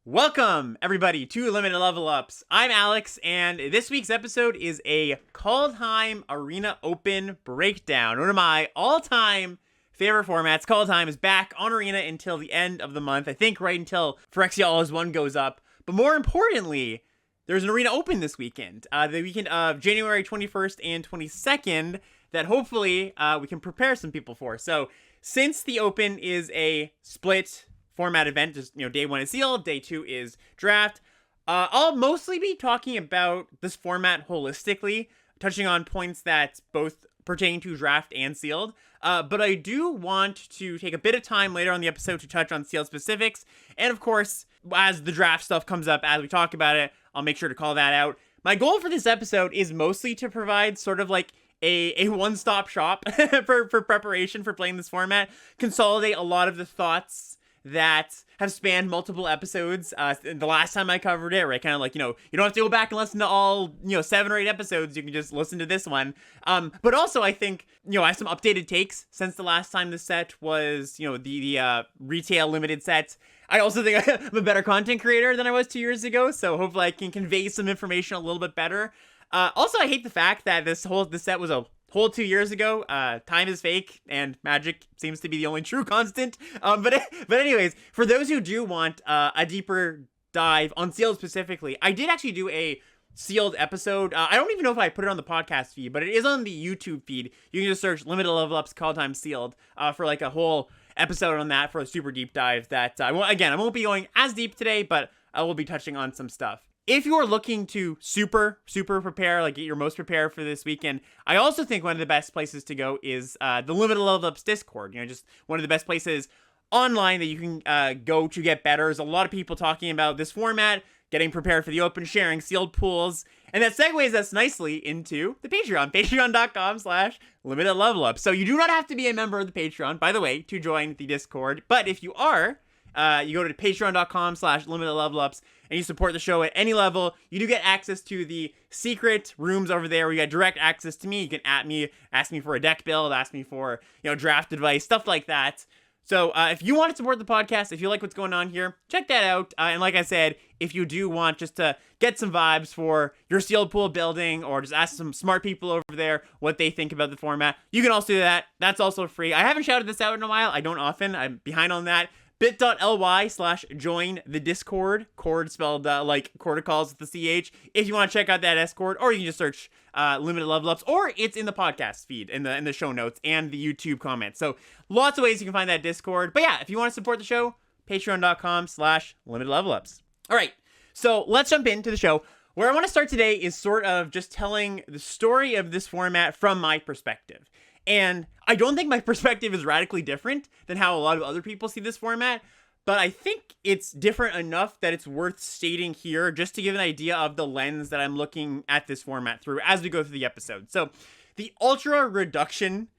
Welcome, everybody, to Limited Level Ups. I'm Alex, and this week's episode is a Kaldheim Arena Open breakdown. One of my all-time favorite formats. Kaldheim is back on Arena until the end of the month. I think right until Phyrexia All As One goes up. But more importantly, there's an Arena Open this weekend. The weekend of January 21st and 22nd that hopefully we can prepare some people for. So since the Open is a split format event, just, day one is sealed, day two is draft, I'll mostly be talking about this format holistically, touching on points that both pertain to draft and sealed. But I do want to take a bit of time later on the episode to touch on sealed specifics. And of course, as the draft stuff comes up, as we talk about it, I'll make sure to call that out. My goal for this episode is mostly to provide sort of like a one-stop shop for preparation for playing this format, consolidate a lot of the thoughts that have spanned multiple episodes. The last time I covered it, right, kind of like, you don't have to go back and listen to all, 7 or 8 episodes. You can just listen to this one. But also I think, I have some updated takes since the last time the set was, the retail limited set. I also think I'm a better content creator than I was 2 years ago, so hopefully I can convey some information a little bit better. Also, I hate the fact that this set was a whole 2 years ago. Time is fake, and magic seems to be the only true constant. But anyways, for those who do want a deeper dive on sealed specifically, I did actually do a sealed episode. I don't even know if I put it on the podcast feed, but it is on the YouTube feed. You can just search Limited Level Ups Kaldheim Sealed for like a whole episode on that for a super deep dive that, I won't be going as deep today, but I will be touching on some stuff. If you are looking to super prepare, like get your most prepared for this weekend, I also think one of the best places to go is the Limited Level Ups Discord. Just one of the best places online that you can go to get better. There's a lot of people talking about this format, getting prepared for the Open, sharing sealed pools, and that segues us nicely into the Patreon, patreon.com/Limited Level Up. So you do not have to be a member of the Patreon, by the way, to join the Discord, but if you are, you go to patreon.com/Limited Level Ups and you support the show at any level. You do get access to the secret rooms over there where you get direct access to me. You can at me, ask me for a deck build, ask me for, draft advice, stuff like that. So if you want to support the podcast, if you like what's going on here, check that out. And like I said, if you do want just to get some vibes for your sealed pool building or just ask some smart people over there what they think about the format, you can also do that. That's also free. I haven't shouted this out in a while. I don't often. I'm behind on that. bit.ly/join the Discord, cord spelled like corticals with the CH, if you want to check out that Discord, or you can just search Limited Level Ups, or it's in the podcast feed, in the show notes, and the YouTube comments. So lots of ways you can find that Discord. But yeah, if you want to support the show, patreon.com/Limited Level Ups. All right, so let's jump into the show. Where I want to start today is sort of just telling the story of this format from my perspective. And I don't think my perspective is radically different than how a lot of other people see this format, but I think it's different enough that it's worth stating here just to give an idea of the lens that I'm looking at this format through as we go through the episode. So the ultra reduction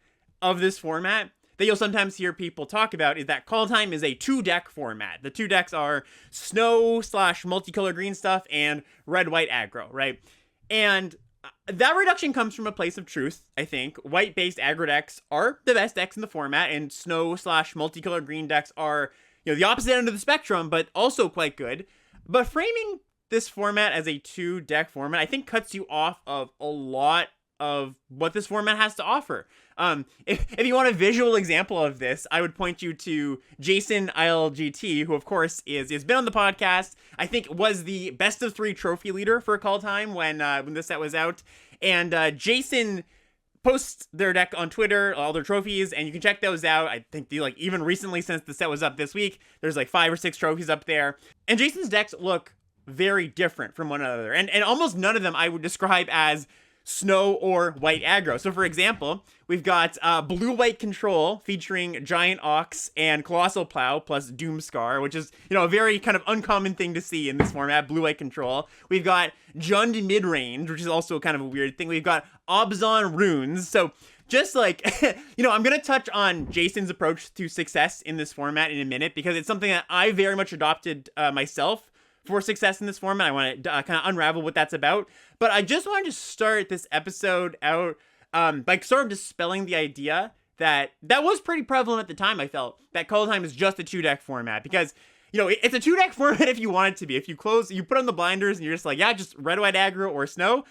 of this format that you'll sometimes hear people talk about is that Kaldheim is a 2-deck format. The 2 decks are snow/multicolor green stuff and red-white aggro, right? And that reduction comes from a place of truth, I think. White-based aggro decks are the best decks in the format, and snow/multicolor green decks are, the opposite end of the spectrum, but also quite good. But framing this format as a 2-deck format, I think cuts you off of a lot of what this format has to offer. If you want a visual example of this, I would point you to Jason ILGT, who of course is been on the podcast. I think was the best of 3 trophy leader for Kaldheim when this set was out. And Jason posts their deck on Twitter, all their trophies, and you can check those out. I think even recently, since the set was up this week, there's 5 or 6 trophies up there. And Jason's decks look very different from one another. And almost none of them I would describe as snow or white aggro. So for example, we've got blue-white control featuring Giant Ox and Colossal Plow plus Doomscar, which is, a very kind of uncommon thing to see in this format, blue-white control. We've got Jund mid-range, which is also kind of a weird thing. We've got Obzon runes. So just like, I'm going to touch on Jason's approach to success in this format in a minute, because it's something that I very much adopted myself for success in this format. I want to kind of unravel what that's about. But I just wanted to start this episode out by sort of dispelling the idea that was pretty prevalent at the time, I felt, that Kaldheim is just a 2-deck format. Because it's a 2-deck format if you want it to be. If you put on the blinders and you're just like, yeah, just red, white aggro or snow,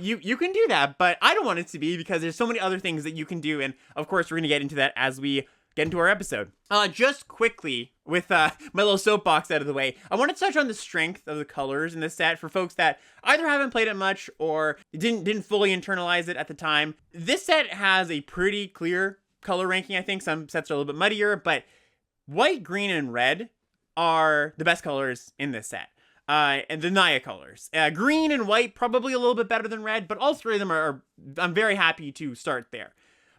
you can do that. But I don't want it to be because there's so many other things that you can do. And of course, we're going to get into that as we get into our episode. Just quickly, with my little soapbox out of the way, I want to touch on the strength of the colors in this set for folks that either haven't played it much or didn't fully internalize it at the time. This set has a pretty clear color ranking, I think. Some sets are a little bit muddier, but white, green, and red are the best colors in this set. And the Naya colors. Green and white, probably a little bit better than red, but all three of them I'm very happy to start there.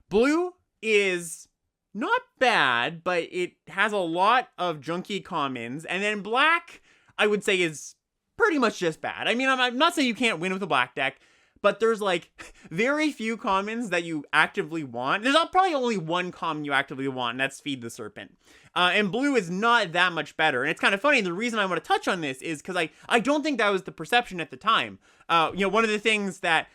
Blue is not bad, but it has a lot of junky commons. And then black, I would say, is pretty much just bad. I mean, I'm not saying you can't win with a black deck, but there's like very few commons that you actively want. There's probably only one common you actively want, and that's Feed the Serpent. And blue is not that much better. And it's kind of funny. The reason I want to touch on this is because I don't think that was the perception at the time. One of the things that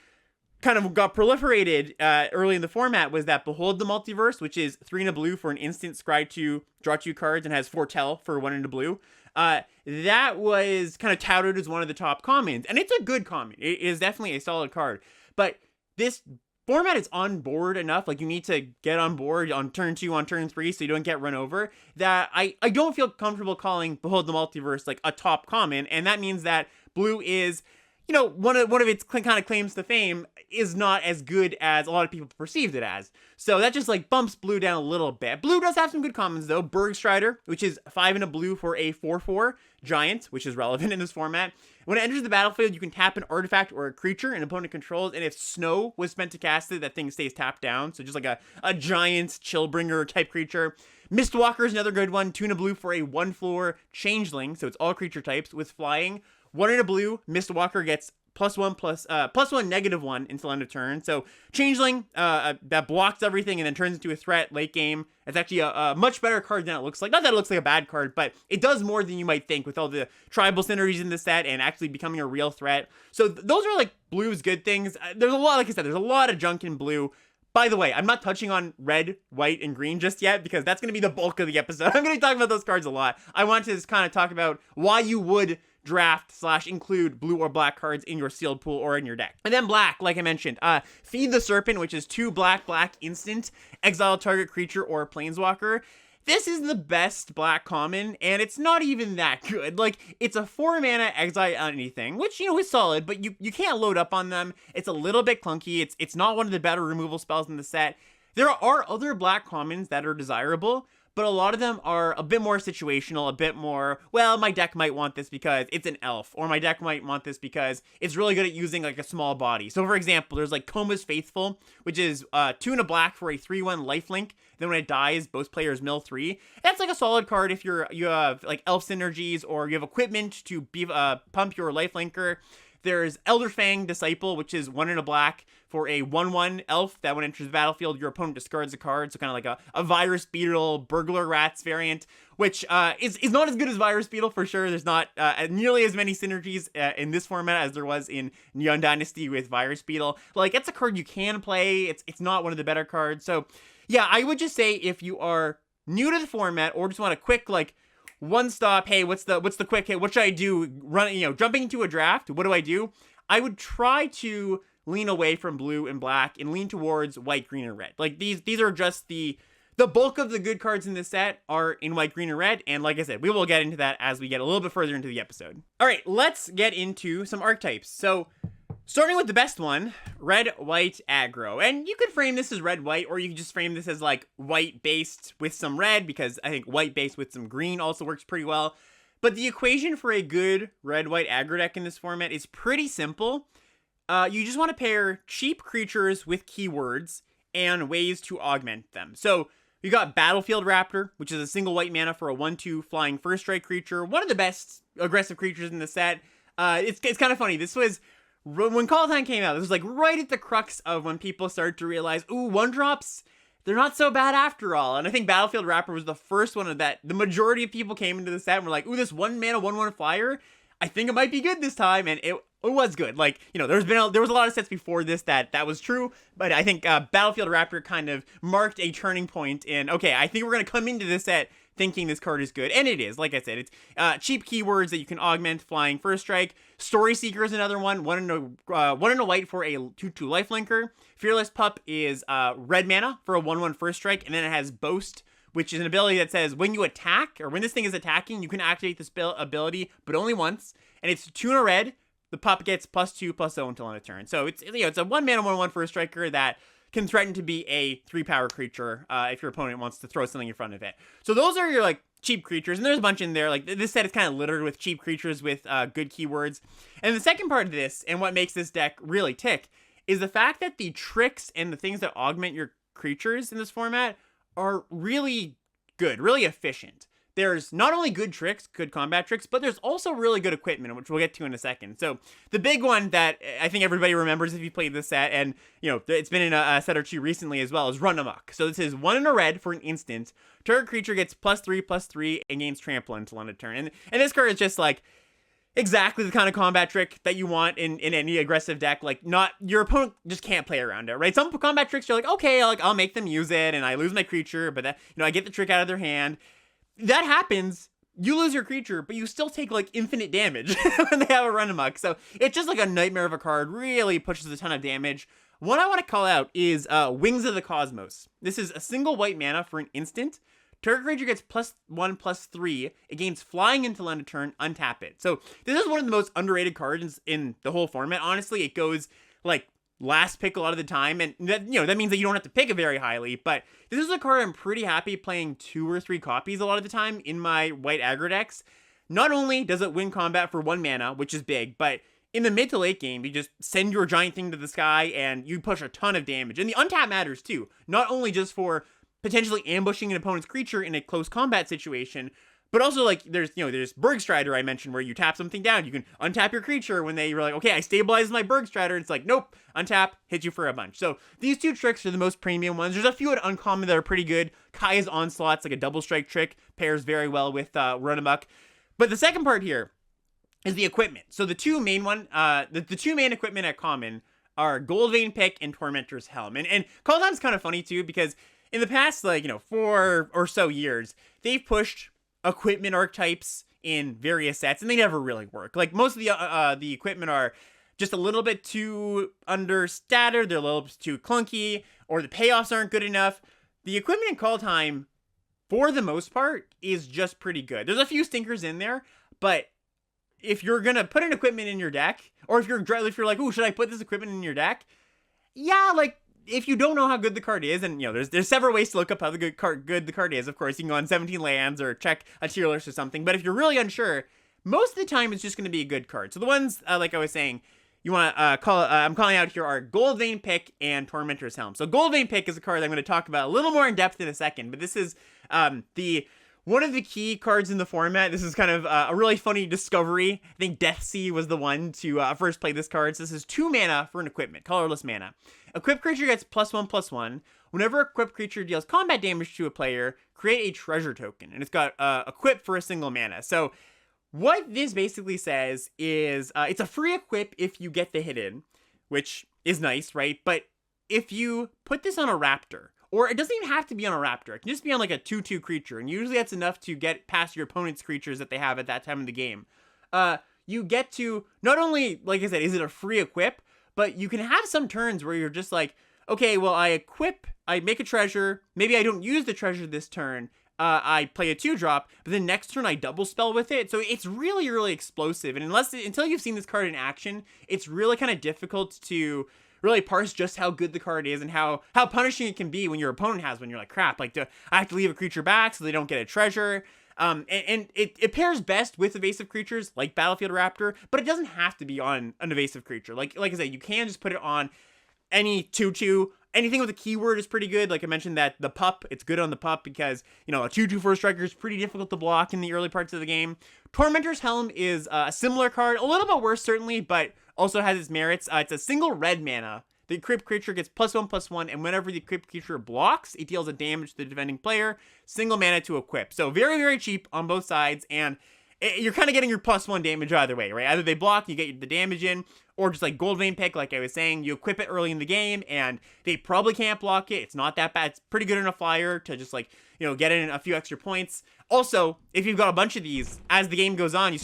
kind of got proliferated early in the format was that Behold the Multiverse, which is 3 in a blue for an instant scry 2, draw 2 cards, and has Foretell for 1 in a blue. That was kind of touted as one of the top commons, and it's a good common. It is definitely a solid card, but this format is on board enough, like you need to get on board on turn 2, on turn 3, so you don't get run over, that I don't feel comfortable calling Behold the Multiverse like a top common, and that means that blue is, one of its kind of claims to fame is not as good as a lot of people perceived it as. So that just like bumps blue down a little bit. Blue does have some good commons though. Bergstrider, which is 5 in a blue for a 4/4 giant, which is relevant in this format. When it enters the battlefield, you can tap an artifact or a creature an opponent controls, and if Snow was spent to cast it, that thing stays tapped down. So just like a giant Chillbringer type creature. Mistwalker is another good one. 2 in a blue for a 1/4 changeling, so it's all creature types with flying. 1 in a blue, Mistwalker gets +1 +1 -1 until end of turn. So Changeling, that blocks everything and then turns into a threat late game. It's actually a much better card than it looks like. Not that it looks like a bad card, but it does more than you might think with all the tribal synergies in the set and actually becoming a real threat. So those are like blue's good things. There's a lot, like I said, there's a lot of junk in blue. By the way, I'm not touching on red, white, and green just yet because that's going to be the bulk of the episode. I'm going to be talking about those cards a lot. I want to just kind of talk about why you would draft/include blue or black cards in your sealed pool or in your deck. And then black, like I mentioned, Feed the Serpent, which is 2 black instant, exile target creature or planeswalker. This is the best black common, and it's not even that good. Like, it's a 4 mana exile anything, which, is solid, but you can't load up on them. It's a little bit clunky. It's not one of the better removal spells in the set. There are other black commons that are desirable, but a lot of them are a bit more situational, a bit more, well, my deck might want this because it's an elf, or my deck might want this because it's really good at using like a small body. So for example, there's like Koma's Faithful, which is 2 in a black for a 3/1 lifelink. Then when it dies, both players mill 3. That's like a solid card if you have like elf synergies or you have equipment to pump your lifelinker. There's Elderfang Disciple, which is 1 in a black for a 1/1 elf that when it enters the battlefield, your opponent discards a card. So kind of like a Virus Beetle, Burglar Rats variant, which is not as good as Virus Beetle for sure. There's not nearly as many synergies in this format as there was in Neon Dynasty with Virus Beetle. Like, it's a card you can play. It's not one of the better cards. So yeah, I would just say if you are new to the format or just want a quick like one stop, hey, what's the quick hit? What should I do? Jumping into a draft. What do? I would try to lean away from blue and black and lean towards white, green, and red. Like these are just the bulk of the good cards in this set are in white, green, and red. And like I said, we will get into that as we get a little bit further into the episode. All right, let's get into some archetypes. So starting with the best one, red, white, aggro. And you could frame this as red, white, or you could just frame this as like white based with some red, because I think white based with some green also works pretty well. But the equation for a good red, white aggro deck in this format is pretty simple. You just want to pair cheap creatures with keywords and ways to augment them. So you got Battlefield Raptor, which is a single white mana for a 1/2 flying first strike creature. One of the best aggressive creatures in the set. It's kind of funny. This was when Kaldheim came out. This was like right at the crux of when people started to realize, ooh, 1-drops, they're not so bad after all. And I think Battlefield Raptor was the first one of that. The majority of people came into the set and were like, ooh, this 1 mana 1/1 flyer, I think it might be good this time. And it was good. Like, there was a lot of sets before this that was true, but I think Battlefield Raptor kind of marked a turning point in, okay, I think we're going to come into this set thinking this card is good, and it is. Like I said, it's cheap keywords that you can augment. Flying First Strike. Story Seeker is another one. One in a white for a 2/2 lifelinker. Fearless Pup is red mana for a 1/1 First Strike, and then it has Boast, which is an ability that says when you attack, or when this thing is attacking, you can activate this ability, but only once. And it's 2 in a red. The pup gets +2/+0 until end of turn. So it's it's a 1 mana 1/1 First Striker that can threaten to be a 3-power creature if your opponent wants to throw something in front of it. So those are your like cheap creatures, and there's a bunch in there. Like this set is kind of littered with cheap creatures with good keywords. And the second part of this, and what makes this deck really tick, is the fact that the tricks and the things that augment your creatures in this format are really good, really efficient. There's not only good tricks, good combat tricks, but there's also really good equipment, which we'll get to in a second. So the big one that I think everybody remembers if you played this set, and it's been in a set or two recently as well, is Run Amok. So this is 1 in a red for an instant. Target creature gets +3/+3 and gains trample until end of turn. And this card is just like exactly the kind of combat trick that you want in any aggressive deck. Like, not your opponent just can't play around it, right? Some combat tricks you're like, okay, I'll make them use it, and I lose my creature, but that I get the trick out of their hand. That happens, you lose your creature, but you still take like infinite damage when they have a Run Amok. So it's just like a nightmare of a card, really pushes a ton of damage. One I want to call out is Wings of the Cosmos. This is a single white mana for an instant. Target creature gets +1/+3. It gains flying until end of turn, untap it. So this is one of the most underrated cards in the whole format. Honestly, it goes like last pick a lot of the time, and that means that you don't have to pick it very highly, but this is a card I'm pretty happy playing 2 or 3 copies a lot of the time in my white aggro decks. Not only does it win combat for 1 mana, which is big, but in the mid to late game, you just send your giant thing to the sky and you push a ton of damage. And the untap matters too, not only just for potentially ambushing an opponent's creature in a close combat situation, but also, like, there's Bergstrider I mentioned, where you tap something down. You can untap your creature when you're like, okay, I stabilize my Bergstrider. It's like, nope, untap, hit you for a bunch. So these 2 tricks are the most premium ones. There's a few at uncommon that are pretty good. Kaya's Onslaught's like a double strike trick, pairs very well with Run Amok. But the second part here is the equipment. So the 2 main the 2 main equipment at common are Goldvein Pick and Tormentor's Helm. And Kaldheim's kind of funny too, because in the past, 4 or so years, they've pushed equipment archetypes in various sets, and they never really work. Like, most of the equipment are just a little bit too understated, they're a little bit too clunky, or the payoffs aren't good enough. The equipment in Kaldheim, for the most part, is just pretty good. There's a few stinkers in there, but if you're gonna put an equipment in your deck, or if you're like, ooh, should I put this equipment in your deck? Yeah, like, if you don't know how good the card is, and there's several ways to look up how good the card is. Of course, you can go on 17 lands or check a tier list or something. But if you're really unsure, most of the time it's just going to be a good card. So the ones, like I was saying, you want to I'm calling out here are Goldvein Pick and Tormentor's Helm. So Goldvein Pick is a card I'm going to talk about a little more in depth in a second. But this is one of the key cards in the format. This is kind of a really funny discovery. I think Deathsea was the one to first play this card. So this is 2 mana for an equipment, colorless mana. Equipped creature gets +1/+1. Whenever equipped creature deals combat damage to a player, create a treasure token. And it's got equip for a single mana. So what this basically says is it's a free equip if you get the hidden, which is nice, right? But if you put this on a raptor, or it doesn't even have to be on a raptor, it can just be on like a 2/2 creature, and usually that's enough to get past your opponent's creatures that they have at that time of the game. You get to, not only, like I said, is it a free equip, but you can have some turns where you're just like, okay, well, I make a treasure, maybe I don't use the treasure this turn, I play a 2-drop, but then next turn I double spell with it. So it's really, really explosive, and until you've seen this card in action, it's really kind of difficult to really parse just how good the card is and how punishing it can be when your opponent has one. You're like, crap, like, I have to leave a creature back so they don't get a treasure. And it pairs best with evasive creatures like Battlefield Raptor, but it doesn't have to be on an evasive creature. Like I said, you can just put it on any 2/2. Anything with a keyword is pretty good. Like I mentioned, that the pup, it's good on the pup because, a 2/2 First Striker is pretty difficult to block in the early parts of the game. Tormentor's Helm is a similar card, a little bit worse certainly, but also has its merits. It's a single red mana. The equipped creature gets +1/+1, and whenever the equipped creature blocks, it deals a damage to the defending player. Single mana to equip. So very, very cheap on both sides, and you're kind of getting your +1 damage either way, right? Either they block, you get the damage in, or just like Gold Vein Pick, like I was saying, you equip it early in the game, and they probably can't block it. It's not that bad. It's pretty good in a flyer to just like, get in a few extra points. Also, if you've got a bunch of these, as the game goes on, you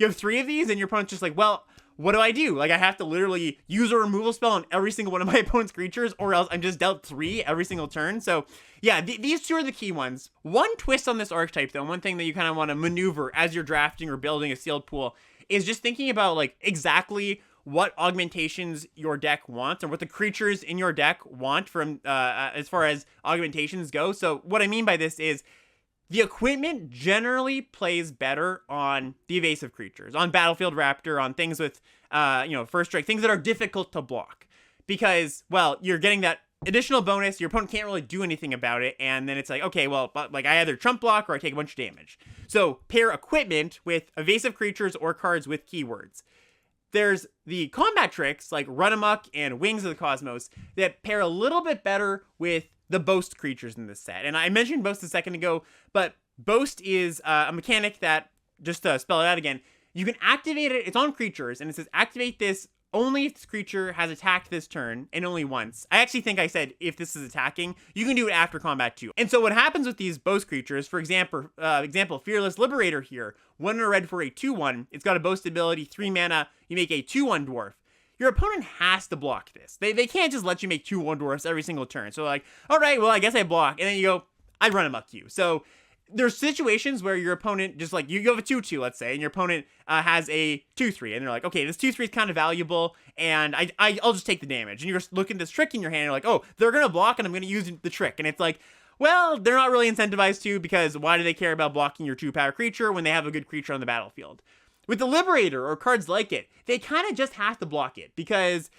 have 3 of these, and your opponent's just like, well, what do I do? Like, I have to literally use a removal spell on every single one of my opponent's creatures, or else I'm just dealt 3 every single turn. So, yeah, these 2 are the key ones. One twist on this archetype, though, one thing that you kind of want to maneuver as you're drafting or building a sealed pool, is just thinking about, like, exactly what augmentations your deck wants, or what the creatures in your deck want from, as far as augmentations go. So, what I mean by this is, the equipment generally plays better on the evasive creatures, on Battlefield Raptor, on things with, first strike, things that are difficult to block. Because, well, you're getting that additional bonus, your opponent can't really do anything about it, and then it's like, okay, well, but, like, I either trump block or I take a bunch of damage. So, pair equipment with evasive creatures or cards with keywords. There's the combat tricks, like Run Amok and Wings of the Cosmos, that pair a little bit better with the Boast creatures in this set. And I mentioned Boast a second ago, but Boast is a mechanic that, just to spell it out again, you can activate it, it's on creatures, and it says activate this only if this creature has attacked this turn, and only once. I actually think I said if this is attacking, you can do it after combat too. And so what happens with these Boast creatures, for example, Fearless Liberator here, 1 and a red for a 2/1, it's got a Boast ability, 3 mana, you make a 2/1 dwarf. Your opponent has to block this. They can't just let you make 2/1 dwarfs every single turn. So like, all right, well, I guess I block. And then you go, I Run Amok you. So there's situations where your opponent just like, you have a 2/2, let's say, and your opponent has a 2/3. And they're like, okay, this 2/3 is kind of valuable, and I'll just take the damage. And you're looking at this trick in your hand, and you're like, oh, they're going to block, and I'm going to use the trick. And it's like, well, they're not really incentivized to, because why do they care about blocking your 2-power creature when they have a good creature on the battlefield? With the Liberator or cards like it, they kind of just have to block it, because,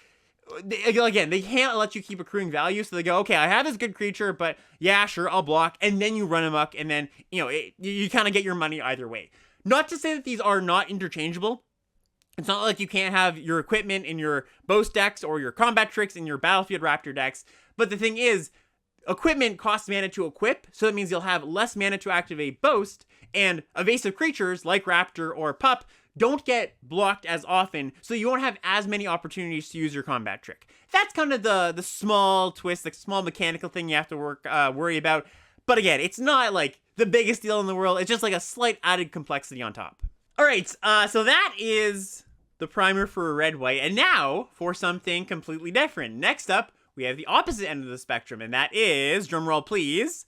again, they can't let you keep accruing value, so they go, okay, I have this good creature, but yeah, sure, I'll block, and then you Run Amok, and then, you kind of get your money either way. Not to say that these are not interchangeable. It's not like you can't have your equipment in your Boast decks or your combat tricks in your Battlefield Raptor decks, but the thing is, equipment costs mana to equip, so that means you'll have less mana to activate Boast, and evasive creatures like Raptor or Pup don't get blocked as often, so you won't have as many opportunities to use your combat trick. That's kind of the small twist, the small mechanical thing you have to worry about. But again, it's not like the biggest deal in the world. It's just like a slight added complexity on top. All right, so that is the primer for red-white, and now for something completely different. Next up, we have the opposite end of the spectrum, and that is, drumroll please,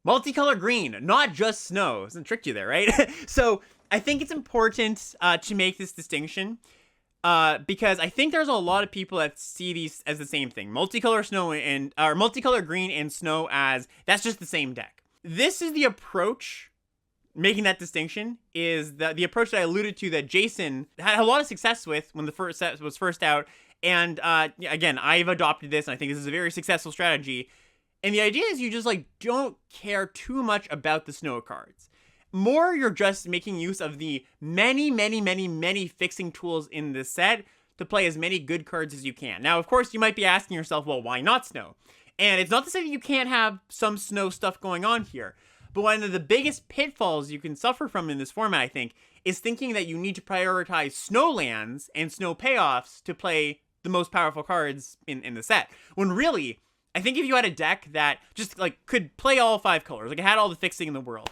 multicolor green, not just snow. Doesn't trick you there, right? So I think it's important to make this distinction because I think there's a lot of people that see these as the same thing. Multicolor green and snow as that's just the same deck. This is the approach, making that distinction, is the approach that I alluded to that Jason had a lot of success with when the first set was first out. And again, I've adopted this, and I think this is a very successful strategy. And the idea is you just like don't care too much about the snow cards. More, you're just making use of the many fixing tools in this set to play as many good cards as you can. Now, of course, you might be asking yourself, well, why not snow? And it's not to say that you can't have some snow stuff going on here, but one of the biggest pitfalls you can suffer from in this format, I think, is thinking that you need to prioritize snow lands and snow payoffs to play the most powerful cards in the set. When really, I think if you had a deck that just like could play all 5 colors, like it had all the fixing in the world,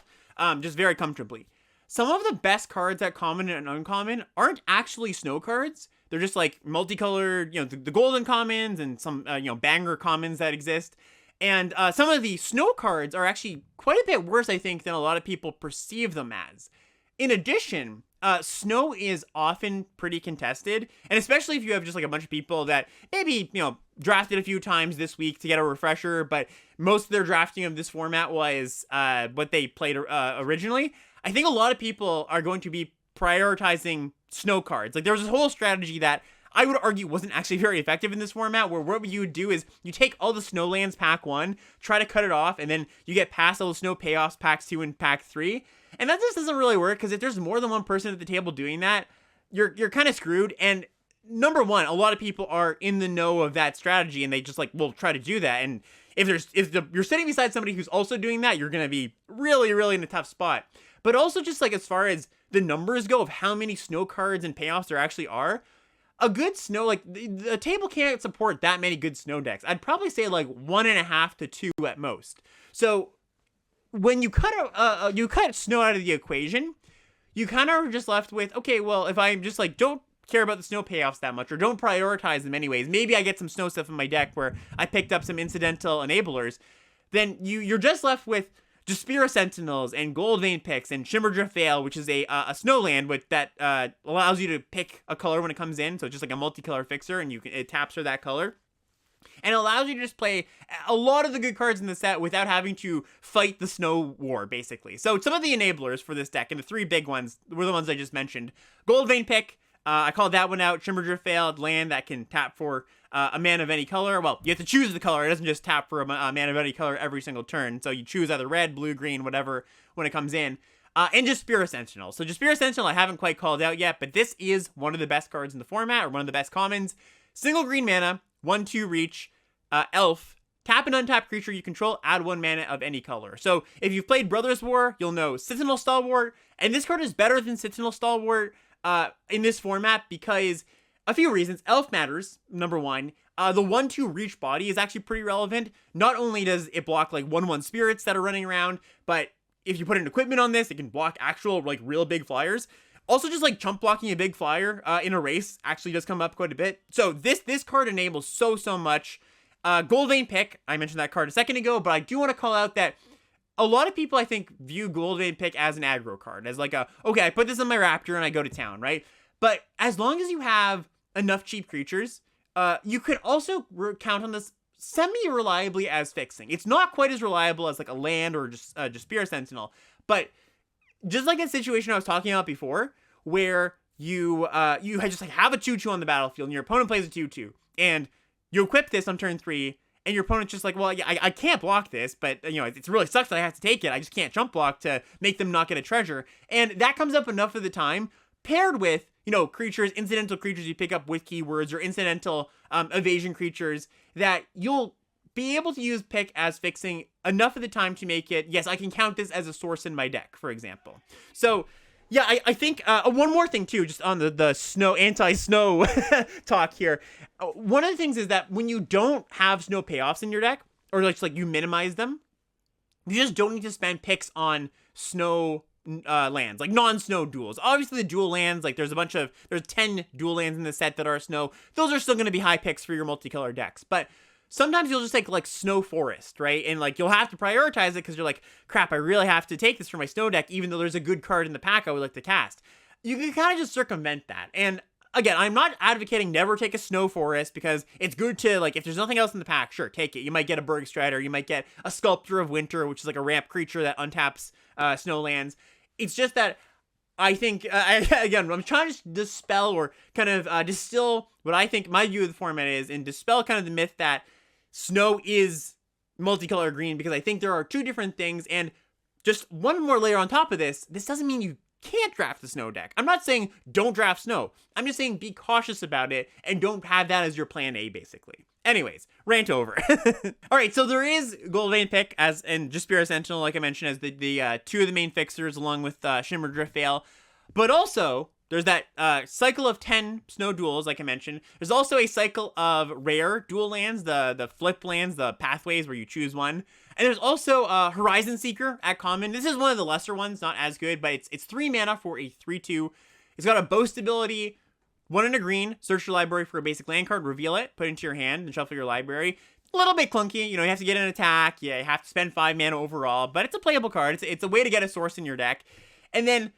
just very comfortably, some of the best cards at common and uncommon aren't actually snow cards. They're just like multicolored, the golden commons and some, banger commons that exist. And some of the snow cards are actually quite a bit worse, I think, than a lot of people perceive them as. In addition, snow is often pretty contested, and especially if you have just like a bunch of people that maybe, drafted a few times this week to get a refresher, but most of their drafting of this format was what they played originally. I think a lot of people are going to be prioritizing snow cards. Like, there's this whole strategy that I would argue wasn't actually very effective in this format, where what you would do is you take all the Snowlands pack 1, try to cut it off, and then you get past all the snow payoffs packs 2 and pack 3. And that just doesn't really work, because if there's more than one person at the table doing that, you're kind of screwed. And number one, a lot of people are in the know of that strategy, and they just like will try to do that. And if you're sitting beside somebody who's also doing that, you're going to be really in a tough spot. but also just like as far as the numbers go of how many snow cards and payoffs there actually are, a good snow, like the table can't support that many good snow decks. I'd probably say like 1.5 to 2 at most. So when you cut snow out of the equation, you kind of are just left with, okay, well, if I'm just like, don't care about the snow payoffs that much, or don't prioritize them anyways, maybe I get some snow stuff in my deck where I picked up some incidental enablers, then you're just left with Jaspira Sentinels and Gold Vein picks and Shimmerdrift Vale, which is a snowland that allows you to pick a color when it comes in, so it's just like a multicolor fixer, and it taps for that color. And it allows you to just play a lot of the good cards in the set without having to fight the snow war, basically. So some of the enablers for this deck, and the 3 big ones, were the ones I just mentioned. Gold Vein pick, I called that one out. Shimmerdrift Vale, land that can tap for a mana of any color. Well, you have to choose the color. It doesn't just tap for a mana of any color every single turn. So you choose either red, blue, green, whatever when it comes in. And Jaspira Sentinel. So Jaspira Sentinel I haven't quite called out yet, but this is one of the best cards in the format, or one of the best commons. Single green mana, 1/2 reach, elf. Tap an untapped creature you control, add 1 mana of any color. So if you've played Brothers War, you'll know Sentinel Stalwart, and this card is better than Sentinel Stalwart in this format because a few reasons. Elf matters, number one. The 1/2 reach body is actually pretty relevant. Not only does it block like 1/1 spirits that are running around, but if you put an equipment on this, it can block actual like real big flyers. Also, just like chump blocking a big flyer in a race actually does come up quite a bit. So this card enables so much. Gold Vein pick, I mentioned that card a second ago, but I do want to call out that a lot of people, I think, view Gold Vein pick as an aggro card, as like okay, I put this on my Raptor and I go to town, right? But as long as you have enough cheap creatures, you could also count on this semi-reliably as fixing. It's not quite as reliable as like a land or just Jaspira Sentinel, but just like that situation I was talking about before, where you just like have a 2/2 on the battlefield and your opponent plays a 2/2, and you equip this on turn 3, and your opponent's just like, well, yeah, I can't block this, but, you know, it really sucks that I have to take it. I just can't jump block to make them not get a treasure. And that comes up enough of the time, paired with, you know, creatures, incidental creatures you pick up with keywords, or incidental evasion creatures, that you'll be able to use pick as fixing enough of the time to make it, yes, I can count this as a source in my deck, for example. So yeah, I think one more thing too, just on the snow, anti-snow talk here. One of the things is that when you don't have snow payoffs in your deck, or just like you minimize them, you just don't need to spend picks on snow lands, like non-snow duels. Obviously the dual lands, like there's 10 dual lands in the set that are snow. Those are still going to be high picks for your multicolor decks, but sometimes you'll just take like Snow Forest, right? And like you'll have to prioritize it because you're like, crap, I really have to take this for my snow deck, even though there's a good card in the pack I would like to cast. You can kind of just circumvent that. And again, I'm not advocating never take a Snow Forest, because it's good to, like, if there's nothing else in the pack, sure, take it. You might get a Berg Strider, you might get a Sculptor of Winter, which is like a ramp creature that untaps snow lands. It's just that I think, again, I'm trying to dispel or kind of distill what I think my view of the format is, and dispel kind of the myth that snow is multicolor green, because I think there are 2 different things. And just one more layer on top of this doesn't mean you can't draft the snow deck. I'm not saying don't draft snow. I'm just saying be cautious about it and don't have that as your plan A, basically. Anyways, rant over. All right, so there is Gold Vein pick and Jaspira Sentinel, like I mentioned, as the 2 of the main fixers, along with Shimmerdrift Vale. But also, there's that cycle of 10 snow duels, like I mentioned. There's also a cycle of rare dual lands, the flip lands, the pathways where you choose one. And there's also Horizon Seeker at common. This is one of the lesser ones, not as good, but it's 3 mana for a 3/2. It's got a boast ability, 1 and a green, search your library for a basic land card, reveal it, put it into your hand, and shuffle your library. A little bit clunky, you know, you have to get an attack, you have to spend 5 mana overall, but it's a playable card. It's a way to get a source in your deck. And then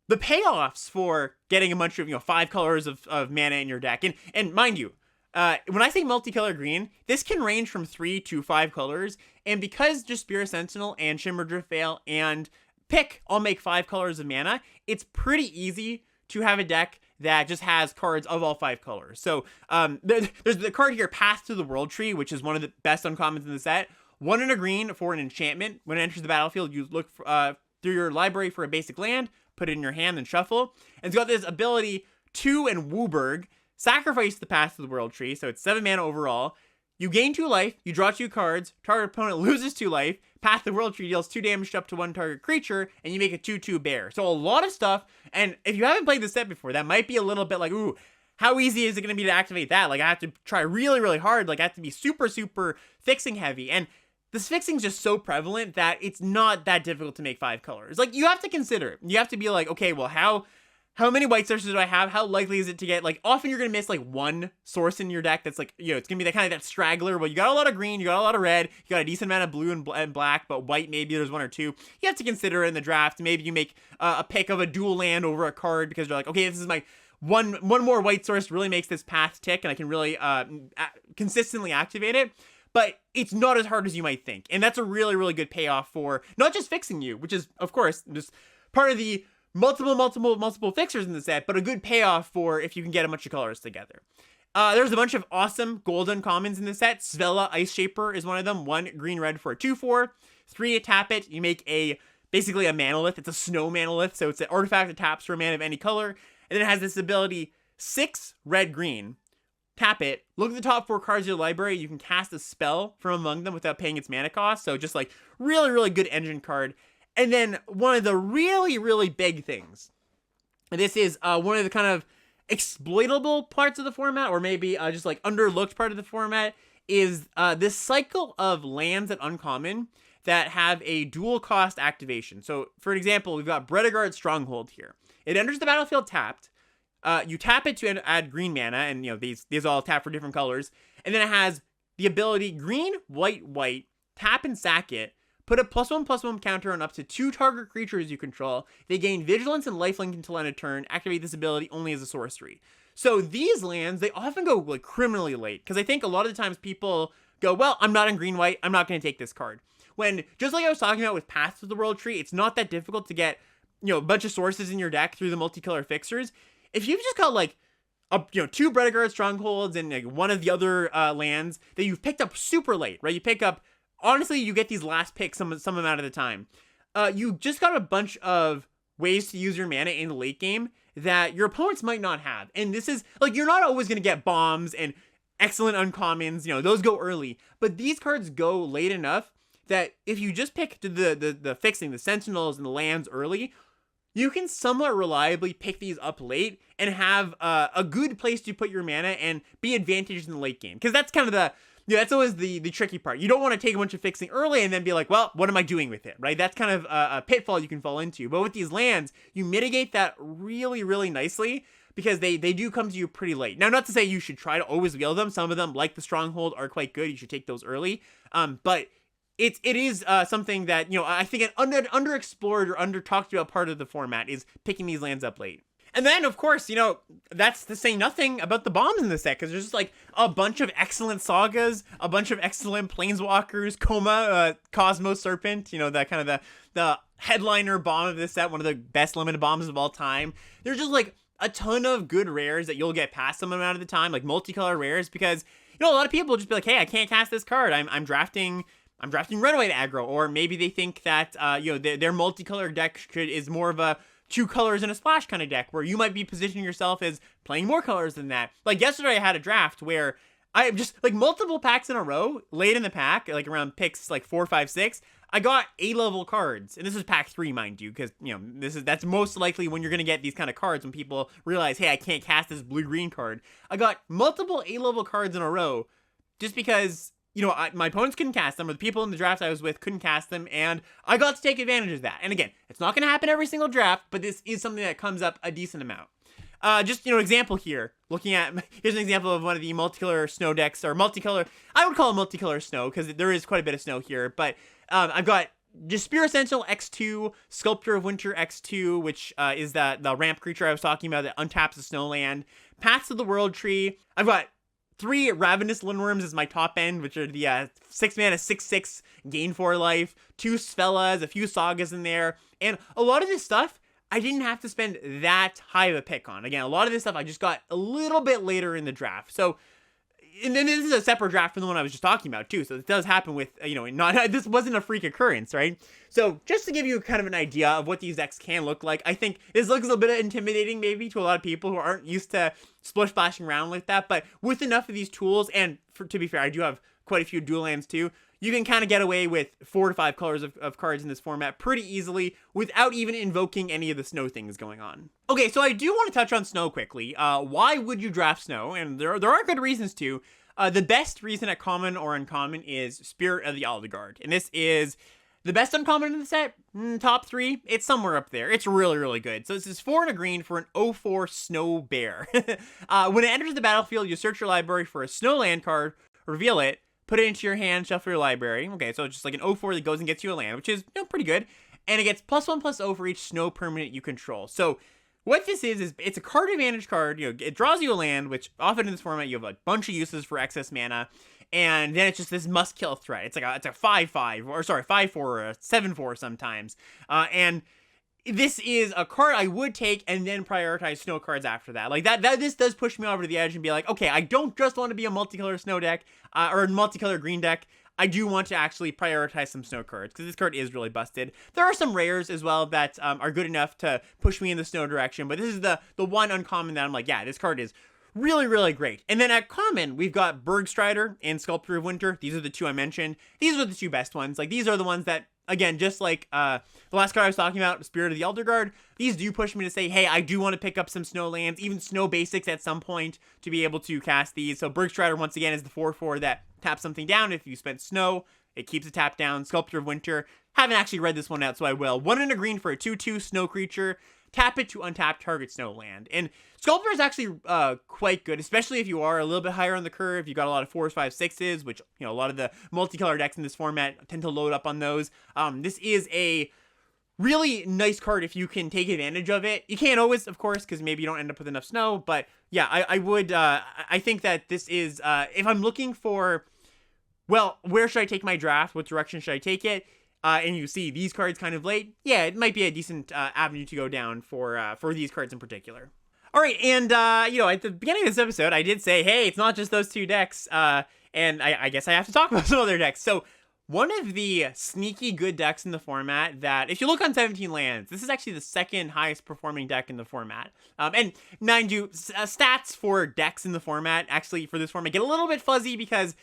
the payoffs for getting a bunch of, 5 colors of mana in your deck. And mind you, when I say multicolor green, this can range from 3 to 5 colors. And because Jaspira Sentinel and Shimmerdrift Vale and Pick all make 5 colors of mana, it's pretty easy to have a deck that just has cards of all 5 colors. So there's the card here, Path to the World Tree, which is one of the best uncommons in the set. 1 and a green for an enchantment. When it enters the battlefield, you look through your library for a basic land, put it in your hand, and shuffle. And it's got this ability, 2 and Wooburg, sacrifice the Path to the World Tree, so it's 7 mana overall. You gain 2 life, you draw 2 cards, target opponent loses 2 life, Path of the World Tree deals 2 damage to up to 1 target creature, and you make a 2/2 bear. So a lot of stuff, and if you haven't played this set before, that might be a little bit like, ooh, how easy is it going to be to activate that? Like, I have to try really, really hard. Like, I have to be super, super fixing heavy. And this fixing's just so prevalent that it's not that difficult to make 5 colors. Like, you have to consider it. You have to be like, okay, well, how many white sources do I have? How likely is it to get, like, often you're going to miss, like, one source in your deck that's, like, you know, it's going to be that kind of that straggler. Well, you got a lot of green, you got a lot of red, you got a decent amount of blue and black, but white, maybe there's 1 or 2. You have to consider in the draft. Maybe you make a pick of a dual land over a card because you're like, okay, this is my one more white source really makes this path tick, and I can really consistently activate it. But it's not as hard as you might think. And that's a really, really good payoff for not just fixing you, which is, of course, just part of the multiple fixers in the set, but a good payoff for if you can get a bunch of colors together. There's a bunch of awesome golden commons in the set. Svella Ice Shaper is one of them. 1 green-red for a 2/4. 3 tap it. You make basically a manolith. It's a snow manolith, so it's an artifact that taps for a mana of any color. And then it has this ability, 6 red-green. Tap it. Look at the top 4 cards of your library. You can cast a spell from among them without paying its mana cost. So just like really, really good engine card. And then one of the really, really big things, and this is one of the kind of exploitable parts of the format, or maybe just like underlooked part of the format, is this cycle of lands at uncommon that have a dual cost activation. So for example, we've got Bredegard Stronghold here. It enters the battlefield tapped. You tap it to add green mana, and you know these all tap for different colors. And then it has the ability green, white, white, tap and sack it. Put a +1/+1 counter on up to 2 target creatures you control. They gain vigilance and lifelink until end of turn. Activate this ability only as a sorcery. So these lands, they often go like criminally late, because I think a lot of the times people go, well, I'm not in green-white, I'm not going to take this card. When, just like I was talking about with Paths of the World Tree, it's not that difficult to get, you know, a bunch of sources in your deck through the multicolor fixers. If you've just got like, 2 Bredegard Strongholds and like 1 of the other lands that you've picked up super late, right? You pick up, honestly, you get these last picks some amount of the time. You just got a bunch of ways to use your mana in the late game that your opponents might not have. And this is, like, you're not always going to get bombs and excellent uncommons, you know, those go early. But these cards go late enough that if you just pick the fixing, the sentinels and the lands early, you can somewhat reliably pick these up late and have a good place to put your mana and be advantaged in the late game. Because that's kind of that's always the tricky part. You don't want to take a bunch of fixing early and then be like, well, what am I doing with it, right? That's kind of a pitfall you can fall into. But with these lands, you mitigate that really, really nicely because they do come to you pretty late. Now, not to say you should try to always wheel them. Some of them, like the Stronghold, are quite good. You should take those early. But it is something that, you know, I think an underexplored or under-talked about part of the format is picking these lands up late. And then, of course, you know, that's to say nothing about the bombs in the set, because there's just, like, a bunch of excellent sagas, a bunch of excellent planeswalkers, Koma, Cosmos Serpent, you know, that kind of the headliner bomb of this set, one of the best limited bombs of all time. There's just, like, a ton of good rares that you'll get past some amount of the time, like multicolor rares, because, you know, a lot of people will just be like, hey, I can't cast this card, I'm drafting Runaway aggro, or maybe they think that, you know, their multicolor deck is more of a 2 colors and a splash kind of deck, where you might be positioning yourself as playing more colors than that. Like yesterday I had a draft where I just, like, multiple packs in a row, late in the pack, like around picks like 4, 5, 6, I got A-level cards. And this is pack 3, mind you, because, you know, that's most likely when you're going to get these kind of cards, when people realize, hey, I can't cast this blue-green card. I got multiple A-level cards in a row just because, you know, my opponents couldn't cast them, or the people in the draft I was with couldn't cast them, and I got to take advantage of that. And again, it's not going to happen every single draft, but this is something that comes up a decent amount. Just, you know, example here, here's an example of one of the multicolor snow decks, or multicolor, I would call it multicolor snow, because there is quite a bit of snow here, but I've got Spear Essential X2, Sculptor of Winter X2, which is the ramp creature I was talking about that untaps the snowland, Paths of the World Tree. I've got 3 Ravenous Lindworms as my top end, which are the 6 mana, 6/6 gain 4 life, 2 Svellas, a few Sagas in there, and a lot of this stuff I didn't have to spend that high of a pick on. Again, a lot of this stuff I just got a little bit later in the draft. So, and then this is a separate draft from the one I was just talking about too. So it does happen with, you know, this wasn't a freak occurrence, right? So just to give you kind of an idea of what these decks can look like, I think this looks a little bit intimidating maybe to a lot of people who aren't used to splashing around like that. But with enough of these tools, and to be fair, I do have quite a few dual lands too, you can kind of get away with 4 to 5 colors of cards in this format pretty easily without even invoking any of the snow things going on. Okay, so I do want to touch on snow quickly. Why would you draft snow? And there are good reasons to. The best reason at common or uncommon is Spirit of the Elderguard. And this is the best uncommon in the set, top 3. It's somewhere up there. It's really, really good. So this is 4 and a green for an 0/4 Snow Bear. When it enters the battlefield, you search your library for a snow land card, reveal it, put it into your hand, shuffle your library. Okay, so it's just like an 0/4 that goes and gets you a land, which is pretty good. And it gets +1/+0 for each snow permanent you control. So what this is it's a card advantage card. It draws you a land, which often in this format you have a bunch of uses for excess mana. And then it's just this must-kill threat. It's a 5/5, or sorry, 5/4, or a 7/4 sometimes. And this is a card I would take and then prioritize snow cards after that. Like this does push me over to the edge and be like, okay, I don't just want to be a multicolor snow deck, or a multicolor green deck. I do want to actually prioritize some snow cards, because this card is really busted. There are some rares as well that are good enough to push me in the snow direction, but this is the one uncommon that I'm like, yeah, this card is really, really great. And then at common, we've got Bergstrider and Sculptor of Winter. These are the 2 I mentioned. These are the 2 best ones. Like, these are the ones that, again, just like the last card I was talking about, Spirit of the Elderguard, these do push me to say, hey, I do want to pick up some snow lands, even snow basics at some point to be able to cast these. So Bergstrider, once again, is the 4/4 that taps something down. If you spent snow, it keeps it tapped down. Sculptor of Winter, haven't actually read this one out, so I will. 1 and a green for a 2/2 snow creature. Tap it to untap target snow land. And Sculptor is actually quite good, especially if you are a little bit higher on the curve. You've got a lot of 4s, 5s, 6s, which, a lot of the multicolor decks in this format tend to load up on those. This is a really nice card if you can take advantage of it. You can't always, of course, because maybe you don't end up with enough snow. But yeah, I think that this is, if I'm looking for, well, where should I take my draft? What direction should I take it? And you see these cards kind of late, yeah, it might be a decent avenue to go down for these cards in particular. All right, and at the beginning of this episode, I did say, hey, it's not just those 2 decks, and I guess I have to talk about some other decks. So one of the sneaky good decks in the format that, if you look on 17 lands, this is actually the 2nd highest performing deck in the format. And mind you, stats for decks in the format, actually for this format, get a little bit fuzzy because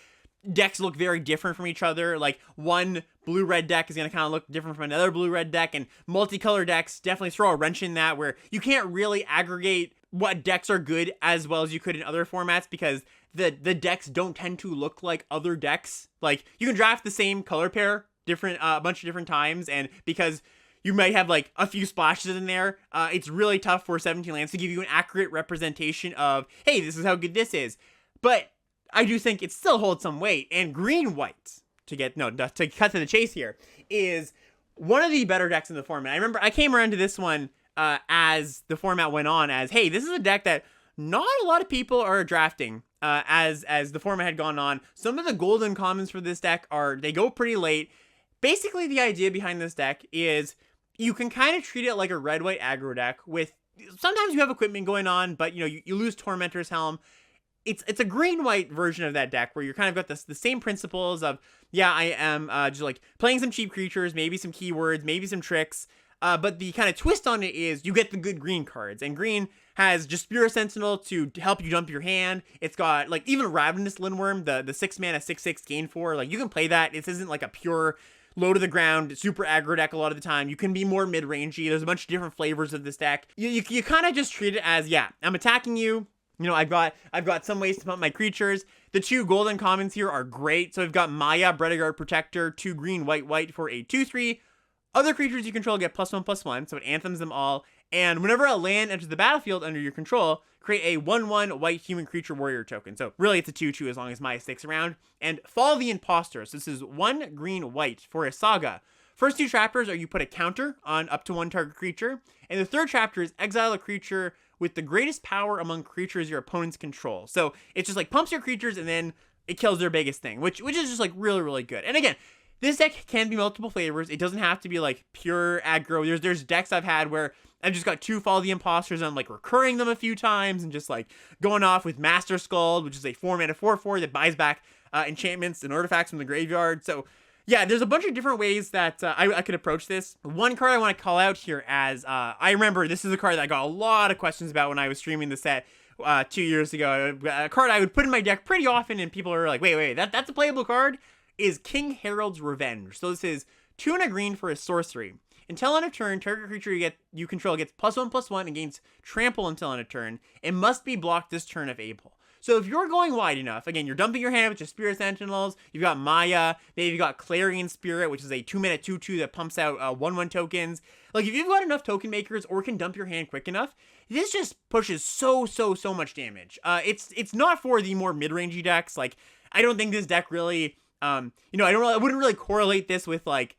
decks look very different from each other. Like, one blue-red deck is going to kind of look different from another blue-red deck, and multicolor decks definitely throw a wrench in that, where you can't really aggregate what decks are good as well as you could in other formats, because the decks don't tend to look like other decks. Like, you can draft the same color pair a bunch of different times, and because you might have like a few splashes in there, it's really tough for 17 lands to give you an accurate representation of, hey, this is how good this is. But I do think it still holds some weight, and green-white, to cut to the chase here, is one of the better decks in the format. I remember I came around to this one as the format went on as, hey, this is a deck that not a lot of people are drafting as the format had gone on. Some of the golden commons for this deck they go pretty late. Basically, the idea behind this deck is you can kind of treat it like a red-white aggro deck with, sometimes you have equipment going on, but you lose Tormentor's Helm. It's a green-white version of that deck where you're kind of got the same principles of, yeah, I am just like playing some cheap creatures, maybe some keywords, maybe some tricks, but the kind of twist on it is you get the good green cards, and green has just Spirit Sentinel to help you dump your hand. It's got like even Ravenous Lindworm, the 6 mana 6/6 gain 4, like you can play that. This isn't like a pure low to the ground super aggro deck a lot of the time. You can be more mid-rangey. There's a bunch of different flavors of this deck. You kind of just treat it as, yeah, I'm attacking you. I've got some ways to pump my creatures. The 2 golden commons here are great. So I've got Maya, Bredeguard Protector, 2 green, white for a 2/3. Other creatures you control get +1/+1, so it anthems them all. And whenever a land enters the battlefield under your control, create a 1/1 white human creature warrior token. So really it's a 2/2 as long as Maya sticks around. And Fall the Imposter. So this is 1 green, white for a saga. First 2 chapters are you put a counter on up to 1 target creature. And the 3rd chapter is exile a creature with the greatest power among creatures your opponents control. So it's just like pumps your creatures and then it kills their biggest thing, which is just like really, really good. And again, this deck can be multiple flavors. It doesn't have to be like pure aggro. There's decks I've had where I've just got 2 Fall the Imposters and I'm like recurring them a few times and just like going off with Master Skald, which is a 4 mana 4/4 that buys back enchantments and artifacts from the graveyard. So yeah, there's a bunch of different ways that I could approach this. One card I want to call out here as, I remember this is a card that I got a lot of questions about when I was streaming the set 2 years ago. A card I would put in my deck pretty often and people are like, wait, that's a playable card? is King Harold's Revenge. So this is 2 and a green for a sorcery. Until end of turn, target creature you control gets +1/+1 and gains trample until end of turn. It must be blocked this turn if able. So if you're going wide enough, again, you're dumping your hand with your Spirit Sentinels, you've got Maya, maybe you've got Clarion Spirit, which is a 2-mana 2/2 that pumps out 1/1 tokens. Like, if you've got enough token makers or can dump your hand quick enough, this just pushes so much damage. It's not for the more mid-rangey decks. Like, I don't think this deck really, I wouldn't really correlate this with, like,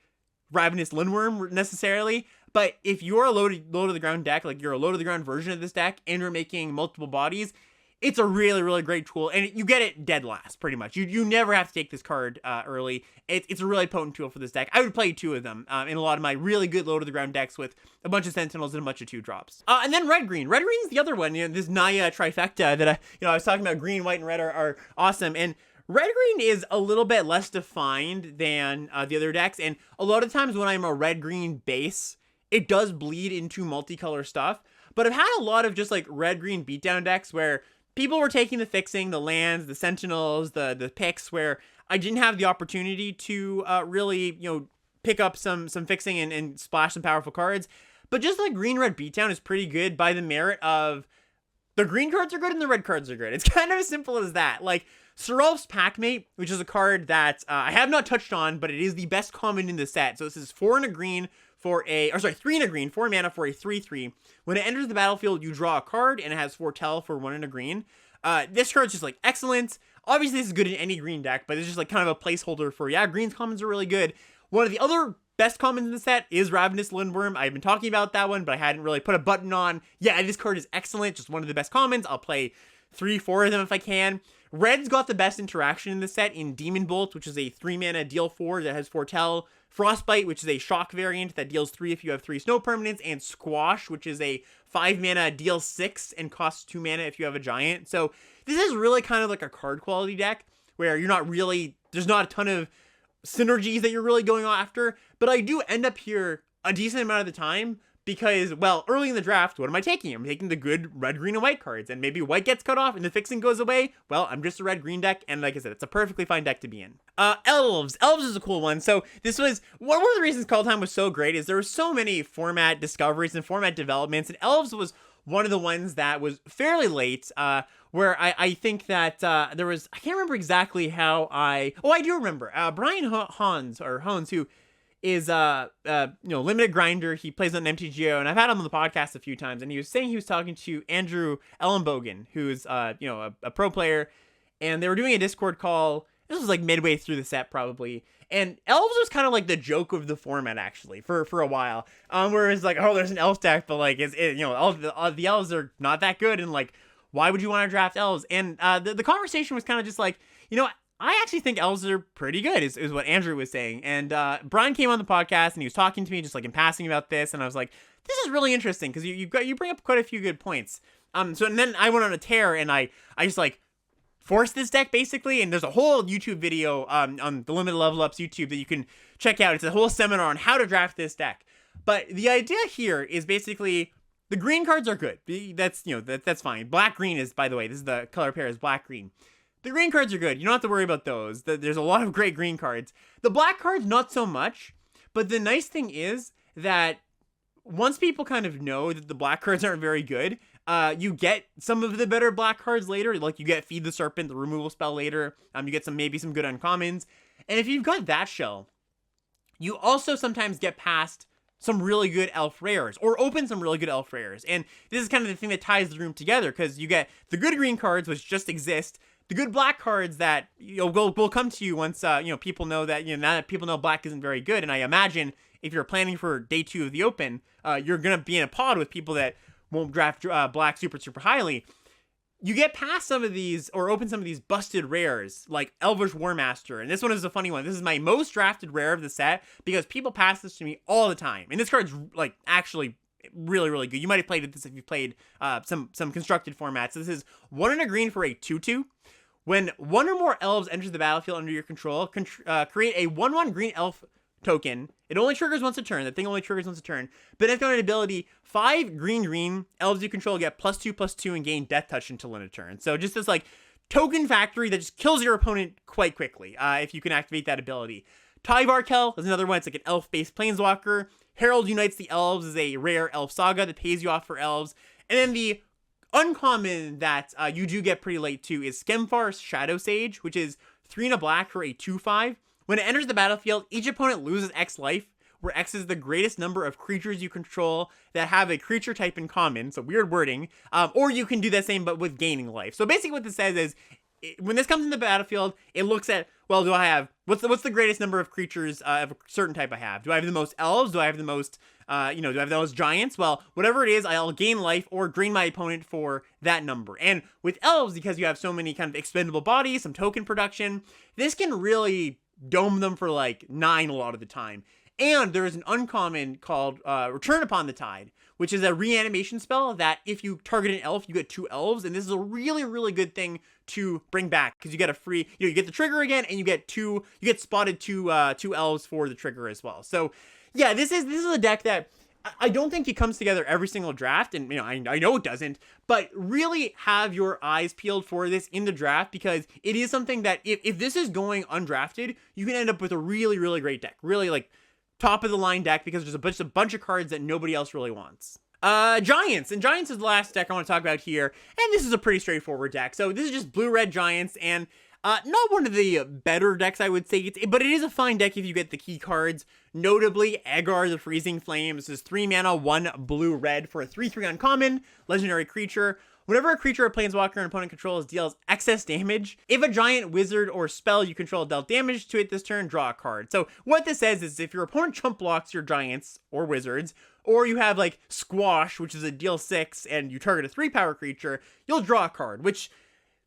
Ravenous Lindworm necessarily, but if you're a low to the ground deck, like you're a low to the ground version of this deck, and you're making multiple bodies, it's a really great tool, and you get it dead last, pretty much. You never have to take this card early. It's a really potent tool for this deck. I would play 2 of them in a lot of my really good low to the ground decks with a bunch of Sentinels and a bunch of 2-drops. And then red-green. Red-green is the other one, this Naya trifecta that I was talking about. Green, white, and red are awesome, and red-green is a little bit less defined than the other decks, and a lot of times when I'm a red-green base, it does bleed into multicolor stuff, but I've had a lot of just like red-green beatdown decks where people were taking the fixing, the lands, the Sentinels, the picks, where I didn't have the opportunity to really, pick up some fixing and splash some powerful cards, but just like green-red beatdown is pretty good by the merit of the green cards are good and the red cards are good. It's kind of as simple as that. Like, Serap's Packmate, which is a card that I have not touched on, but it is the best common in the set. So this is 4 and a green for 3 and a green, 4 mana for a 3/3. When it enters the battlefield, you draw a card, and it has foretell for 1 and a green. This card's just like excellent. Obviously, this is good in any green deck, but it's just like kind of a placeholder for, green's commons are really good. One of the other best commons in the set is Ravenous Lindworm. I've been talking about that one, but I hadn't really put a button on. Yeah, this card is excellent, just one of the best commons. I'll play 3-4 of them if I can. Red's got the best interaction in the set in Demon Bolt, which is a 3-mana deal 4 that has foretell. Frostbite, which is a shock variant that deals 3 if you have 3 snow permanents. And Squash, which is a 5-mana deal 6 and costs 2 mana if you have a giant. So this is really kind of like a card quality deck where there's not a ton of synergies that you're really going after, but I do end up here a decent amount of the time because, well, early in the draft, what am I taking? I'm taking the good red, green, and white cards, and maybe white gets cut off and the fixing goes away. Well, I'm just a red-green deck, and like I said, it's a perfectly fine deck to be in. Elves. Elves is a cool one. So this was, one of the reasons Kaldheim was so great is there were so many format discoveries and format developments, and Elves was one of the ones that was fairly late, where I think that there was, I can't remember exactly how I do remember, Brian Hans, who is limited grinder. He plays on MTGO, and I've had him on the podcast a few times, and he was saying he was talking to Andrew Ellenbogen, who's a pro player, and they were doing a Discord call. This was like midway through the set probably, and Elves was kind of like the joke of the format actually for a while, where it's like, oh, there's an Elf deck, but like the Elves are not that good, and like, why would you want to draft Elves? And the conversation was kind of just like, I actually think Elves are pretty good, is what Andrew was saying. And Brian came on the podcast, and he was talking to me just like in passing about this, and I was like, this is really interesting, because you bring up quite a few good points. And then I went on a tear, and I just like forced this deck basically, and there's a whole YouTube video on the Limited Level Ups YouTube that you can check out. It's a whole seminar on how to draft this deck. But the idea here is basically the green cards are good. That's that's fine. Black green is, by the way, this is the color pair is black green. The green cards are good. You don't have to worry about those. There's a lot of great green cards. The black cards, not so much. But the nice thing is that once people kind of know that the black cards aren't very good, you get some of the better black cards later. Like, you get Feed the Serpent, the removal spell later. You get maybe some good uncommons. And if you've got that shell, you also sometimes get past some really good elf rares, or open some really good elf rares. And this is kind of the thing that ties the room together, because you get the good green cards, which just exist, the good black cards that will come to you once people know that now that people know black isn't very good. And I imagine if you're planning for day 2 of the Open, you're gonna be in a pod with people that won't draft black super highly. You get past some of these, or open some of these busted rares, like Elvish Warmaster, and this one is a funny one. This is my most drafted rare of the set, because people pass this to me all the time, and this card's like actually really good. You might have played this if you played some constructed formats. So this is 1 and a green for a 2/2. When 1 or more elves enters the battlefield under your control, create a 1/1 green elf token. It only triggers once a turn. That thing only triggers once a turn. But if on an ability, 5 green elves you control get +2/+2 and gain death touch until end of turn. So just this like token factory that just kills your opponent quite quickly if you can activate that ability. Tyvarkel is another one. It's like an elf-based planeswalker. Herald Unites the Elves is a rare elf saga that pays you off for elves. And then the uncommon that you do get pretty late too is Skemfar's Shadow Sage, which is 3 and a black for a 2/5. When it enters the battlefield, each opponent loses X life, where X is the greatest number of creatures you control that have a creature type in common, so weird wording, or you can do the same but with gaining life. So basically what this says is, when this comes in the battlefield, it looks at, well, do I have, what's the greatest number of creatures of a certain type I have? Do I have the most elves? Do I have the most, do I have the most giants? Well, whatever it is, I'll gain life or drain my opponent for that number. And with elves, because you have so many kind of expendable bodies, some token production, this can really dome them for like 9 a lot of the time. And there is an uncommon called Return Upon the Tide, which is a reanimation spell that if you target an elf, you get 2 elves. And this is a really, really good thing to bring back because you get a free, you get the trigger again, and you get spotted two elves for the trigger as well. So yeah, this is a deck that I don't think it comes together every single draft, and I know it doesn't, but really have your eyes peeled for this in the draft, because it is something that if this is going undrafted, you can end up with a really, really great deck. Really like top of the line deck, because there's a bunch of cards that nobody else really wants. Giants, and Giants is the last deck I want to talk about here, and this is a pretty straightforward deck. So this is just blue-red Giants, and not one of the better decks, I would say, but it is a fine deck if you get the key cards. Notably, Agar the Freezing Flame. This is 3 mana, 1 blue-red for a 3/3 uncommon, legendary creature. Whenever a creature or planeswalker an opponent controls deals excess damage, if a giant, wizard, or spell you control dealt damage to it this turn, draw a card. So what this says is if your opponent chump blocks your giants or wizards, or you have like Squash, which is a deal 6, and you target a 3-power creature, you'll draw a card, which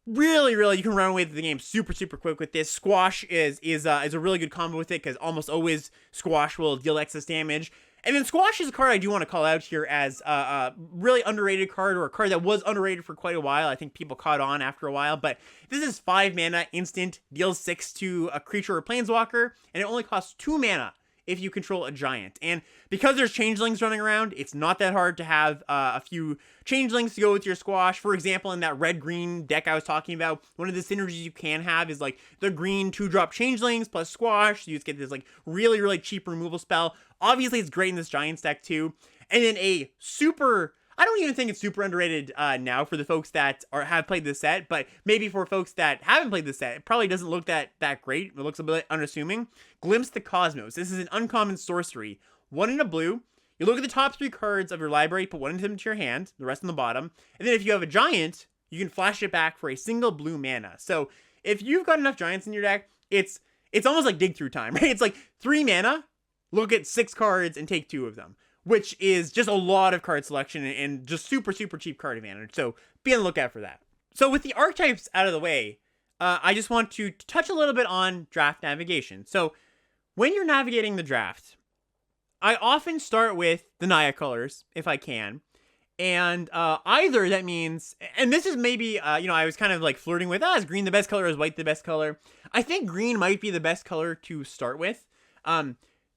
really, really, you can run away with the game super, super quick with this. Squash is a really good combo with it, because almost always Squash will deal excess damage. And then Squash is a card I do want to call out here as a really underrated card, or a card that was underrated for quite a while. I think people caught on after a while, but this is 5 mana, instant, deals 6 to a creature or planeswalker, and it only costs 2 mana if you control a giant. And because there's changelings running around, it's not that hard to have a few changelings to go with your Squash. For example, in that red-green deck I was talking about, one of the synergies you can have is like the green 2-drop changelings plus Squash. So you just get this like really, really cheap removal spell. Obviously, it's great in this Giants deck too. And then a super, I don't even think it's super underrated now for the folks that have played this set, but maybe for folks that haven't played this set, it probably doesn't look that great. It looks a bit unassuming. Glimpse the Cosmos. This is an uncommon sorcery. 1 in a blue. You look at the top 3 cards of your library, put 1 of them into your hand, the rest on the bottom. And then if you have a giant, you can flash it back for a single blue mana. So if you've got enough giants in your deck, it's almost like dig through time, right? It's like 3 mana, look at 6 cards and take 2 of them, which is just a lot of card selection and just super, super cheap card advantage. So be on the lookout for that. So with the archetypes out of the way, I just want to touch a little bit on draft navigation. So when you're navigating the draft, I often start with the Naya colors, if I can. And either that means, and this is maybe, I was kind of like flirting with, is green the best color, is white the best color? I think green might be the best color to start with.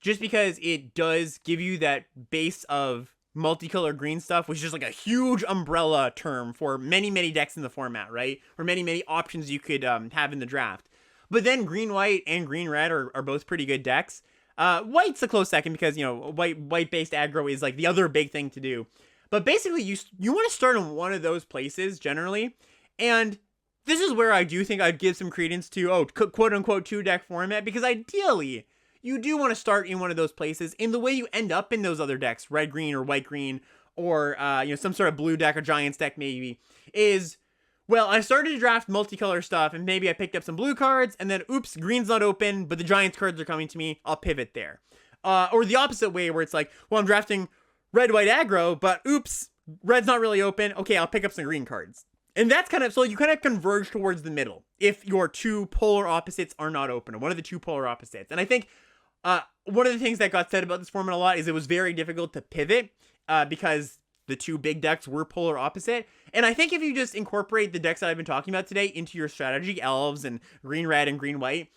Just because it does give you that base of multicolor green stuff, which is just like a huge umbrella term for many, many decks in the format, right? Or many, many options you could have in the draft. But then green-white and green-red are both pretty good decks. White's a close second because, white-based aggro is like the other big thing to do. But basically, you want to start in one of those places, generally. And this is where I do think I'd give some credence to, quote-unquote 2-deck format, because ideally, you do want to start in one of those places. And the way you end up in those other decks, red-green or white-green, or, some sort of blue deck or Giants deck maybe, is, well, I started to draft multicolor stuff, and maybe I picked up some blue cards, and then, oops, green's not open, but the Giants cards are coming to me, I'll pivot there. Or the opposite way, where it's like, well, I'm drafting red-white aggro, but oops, red's not really open, okay, I'll pick up some green cards. And that's so you kind of converge towards the middle, if your 2 polar opposites are not open, or one of the 2 polar opposites. And I think one of the things that got said about this format a lot is it was very difficult to pivot, because the 2 big decks were polar opposite. And I think if you just incorporate the decks that I've been talking about today into your strategy, elves and green-red and green-white,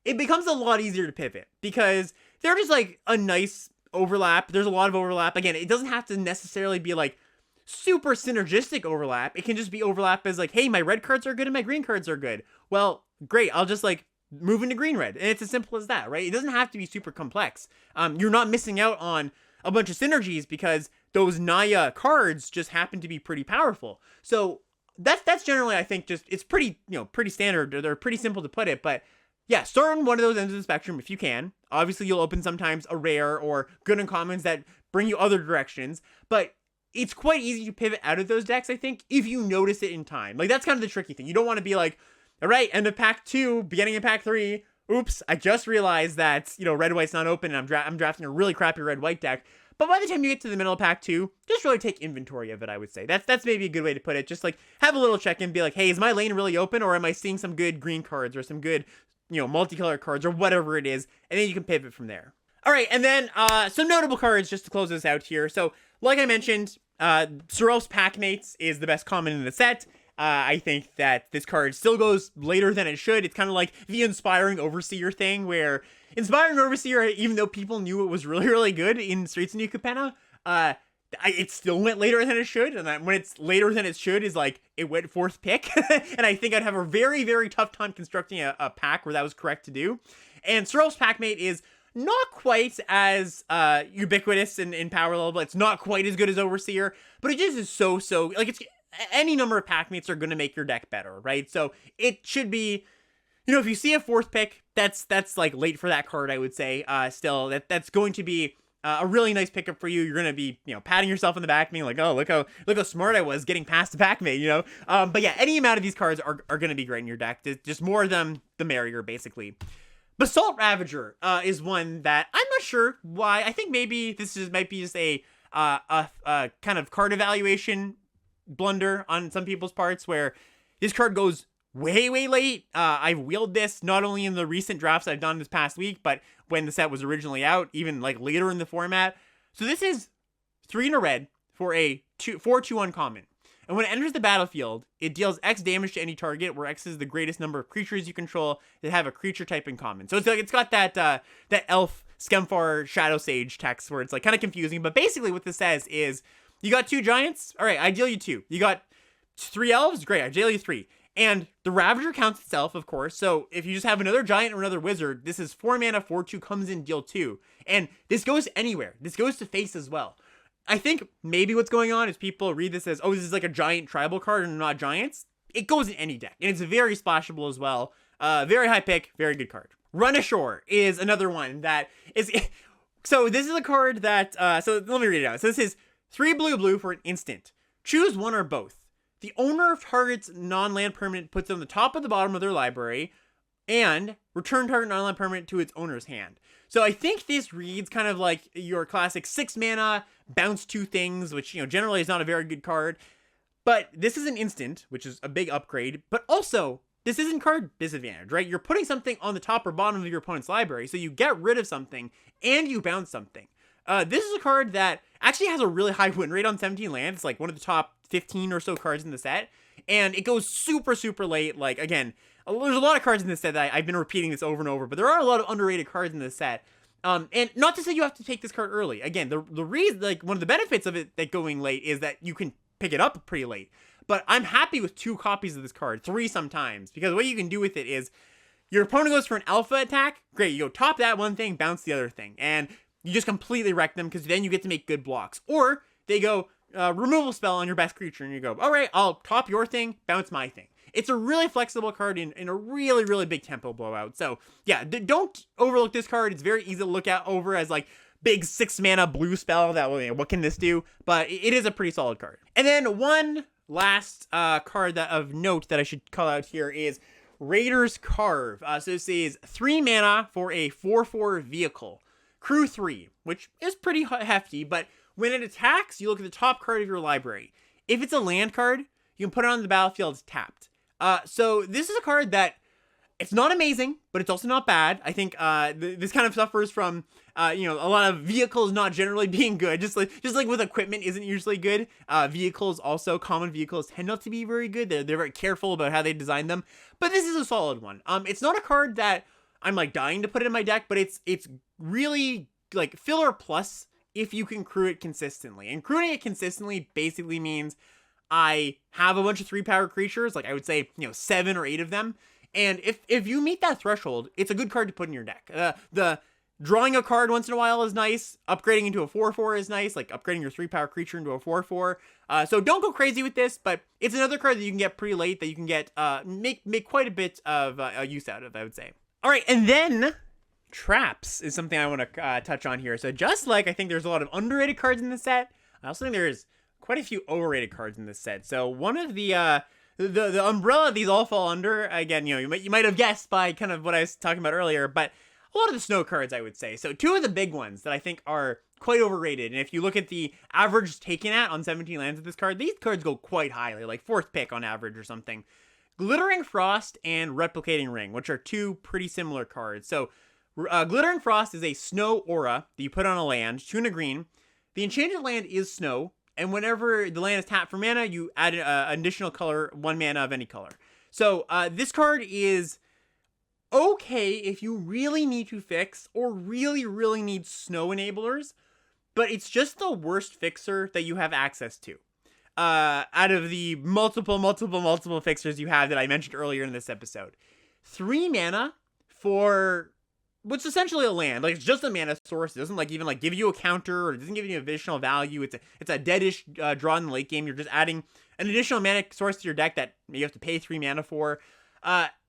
it becomes a lot easier to pivot, because they're just like a nice overlap. There's a lot of overlap. Again, it doesn't have to necessarily be like super synergistic overlap. It can just be overlap as like, hey, my red cards are good and my green cards are good. Well, great. I'll just like move into green red. And it's as simple as that, right? It doesn't have to be super complex. You're not missing out on a bunch of synergies because those Naya cards just happen to be pretty powerful. So that's generally, I think, just, it's pretty, pretty standard. They're pretty simple to put it, but yeah, start on one of those ends of the spectrum if you can. Obviously, you'll open sometimes a rare or good uncommons that bring you other directions, but it's quite easy to pivot out of those decks, I think, if you notice it in time. Like, that's kind of the tricky thing. You don't want to be like, all right, end of pack 2, beginning of pack 3. Oops, I just realized that, red-white's not open and I'm drafting a really crappy red-white deck. But by the time you get to the middle of pack 2, just really take inventory of it, I would say. That's maybe a good way to put it. Just like have a little check-in, be like, hey, is my lane really open, or am I seeing some good green cards or some good, multicolor cards or whatever it is, and then you can pivot from there. All right, and then some notable cards just to close this out here. So, like I mentioned, Sorrel's Packmates is the best common in the set. I think that this card still goes later than it should. It's kind of like the Inspiring Overseer thing, where Inspiring Overseer, even though people knew it was really, really good in Streets of New Capenna, it still went later than it should. And when it's later than it should is like, it went 4th pick. And I think I'd have a very, very tough time constructing a pack where that was correct to do. And Sorrel's Packmate is not quite as ubiquitous in power level. It's not quite as good as Overseer, but it just is so, like, it's any number of packmates are going to make your deck better, right? So it should be, if you see a 4th pick, that's like late for that card, I would say. Still, that's going to be a really nice pickup for you. You're going to be, patting yourself in the back, being like, oh, look how smart I was getting past the packmate, But yeah, any amount of these cards are going to be great in your deck. Just more of them, the merrier, basically. Basalt Ravager is one that I'm not sure why. I think maybe might be just a kind of card evaluation blunder on some people's parts, where this card goes way late. I've wheeled this not only in the recent drafts I've done this past week, but when the set was originally out, even like later in the format. So this is 3 in a red for a 4/2 uncommon. And when it enters the battlefield, it deals X damage to any target, where X is the greatest number of creatures you control that have a creature type in common. So it's got that elf Skemfar Shadow Sage text where it's like kind of confusing, but basically what this says is, you got 2 giants? All right, I deal you 2. You got 3 elves? Great, I deal you 3. And the Ravager counts itself, of course. So if you just have another giant or another wizard, this is 4 mana, 4/2, comes in, deal 2. And this goes anywhere. This goes to face as well. I think maybe what's going on is people read this as, oh, this is like a giant tribal card and not giants. It goes in any deck. And it's very splashable as well. Very high pick, very good card. Run Ashore is another one that is... So this is a card that... so let me read it out. So this is 3 blue for an instant. Choose one or both. The owner of target's non-land permanent puts it on the top of the bottom of their library, and return target non-land permanent to its owner's hand. So I think this reads kind of like your classic 6 mana, bounce 2 things, which, generally is not a very good card. But this is an instant, which is a big upgrade, but also, this isn't card disadvantage, right? You're putting something on the top or bottom of your opponent's library, so you get rid of something, and you bounce something. This is a card that actually has a really high win rate on 17 lands. It's like one of the top 15 or so cards in the set. And it goes super, super late. Like, again, there's a lot of cards in this set that I've been repeating this over and over, but there are a lot of underrated cards in this set. And not to say you have to take this card early. Again, the reason, like, one of the benefits of it that going late is that you can pick it up pretty late. But I'm happy with 2 copies of this card, 3 sometimes, because what you can do with it is your opponent goes for an alpha attack. Great, you go top that one thing, bounce the other thing. And you just completely wreck them, because then you get to make good blocks. Or they go removal spell on your best creature, and you go, all right, I'll top your thing, bounce my thing. It's a really flexible card in a really, really big tempo blowout. So yeah, don't overlook this card. It's very easy to look at over as like big 6 mana blue spell that, what can this do? But it is a pretty solid card. And then one last card that of note that I should call out here is Raider's Carve. So this is 3 mana for a 4/4 vehicle. Crew 3, which is pretty hefty, but when it attacks, you look at the top card of your library. If it's a land card, you can put it on the battlefield tapped. So this is a card that, it's not amazing, but it's also not bad. I think this kind of suffers from, a lot of vehicles not generally being good. Just like with equipment isn't usually good. Vehicles also, common vehicles tend not to be very good. They're very careful about how they design them. But this is a solid one. It's not a card that I'm like dying to put it in my deck, but it's really like filler plus if you can crew it consistently. And crewing it consistently basically means I have a bunch of 3-power creatures, like I would say, 7 or 8 of them. And if you meet that threshold, it's a good card to put in your deck. The drawing a card once in a while is nice. Upgrading into a 4/4 is nice, like upgrading your 3-power creature into a 4/4. So don't go crazy with this, but it's another card that you can get pretty late that you can get make quite a bit of use out of, I would say. All right, and then traps is something I want to touch on here. So just like I think there's a lot of underrated cards in the set, I also think there's quite a few overrated cards in this set. So one of the umbrella these all fall under, again, you might have guessed by kind of what I was talking about earlier, but a lot of the snow cards, I would say. So two of the big ones that I think are quite overrated, and if you look at the average taken at on 17 lands of this card, these cards go quite highly, like 4th pick on average or something. Glittering Frost and Replicating Ring, which are two pretty similar cards. So Glittering Frost is a snow aura that you put on a land, 2 and a green. The enchanted land is snow, and whenever the land is tapped for mana, you add an additional color, 1 mana of any color. So this card is okay if you really need to fix or really, really need snow enablers, but it's just the worst fixer that you have access to. Out of the multiple fixers you have that I mentioned earlier in this episode. 3 mana for what's essentially a land. Like, it's just a mana source. It doesn't even give you a counter, or it doesn't give you additional value. It's a deadish draw in the late game. You're just adding an additional mana source to your deck that you have to pay 3 mana for.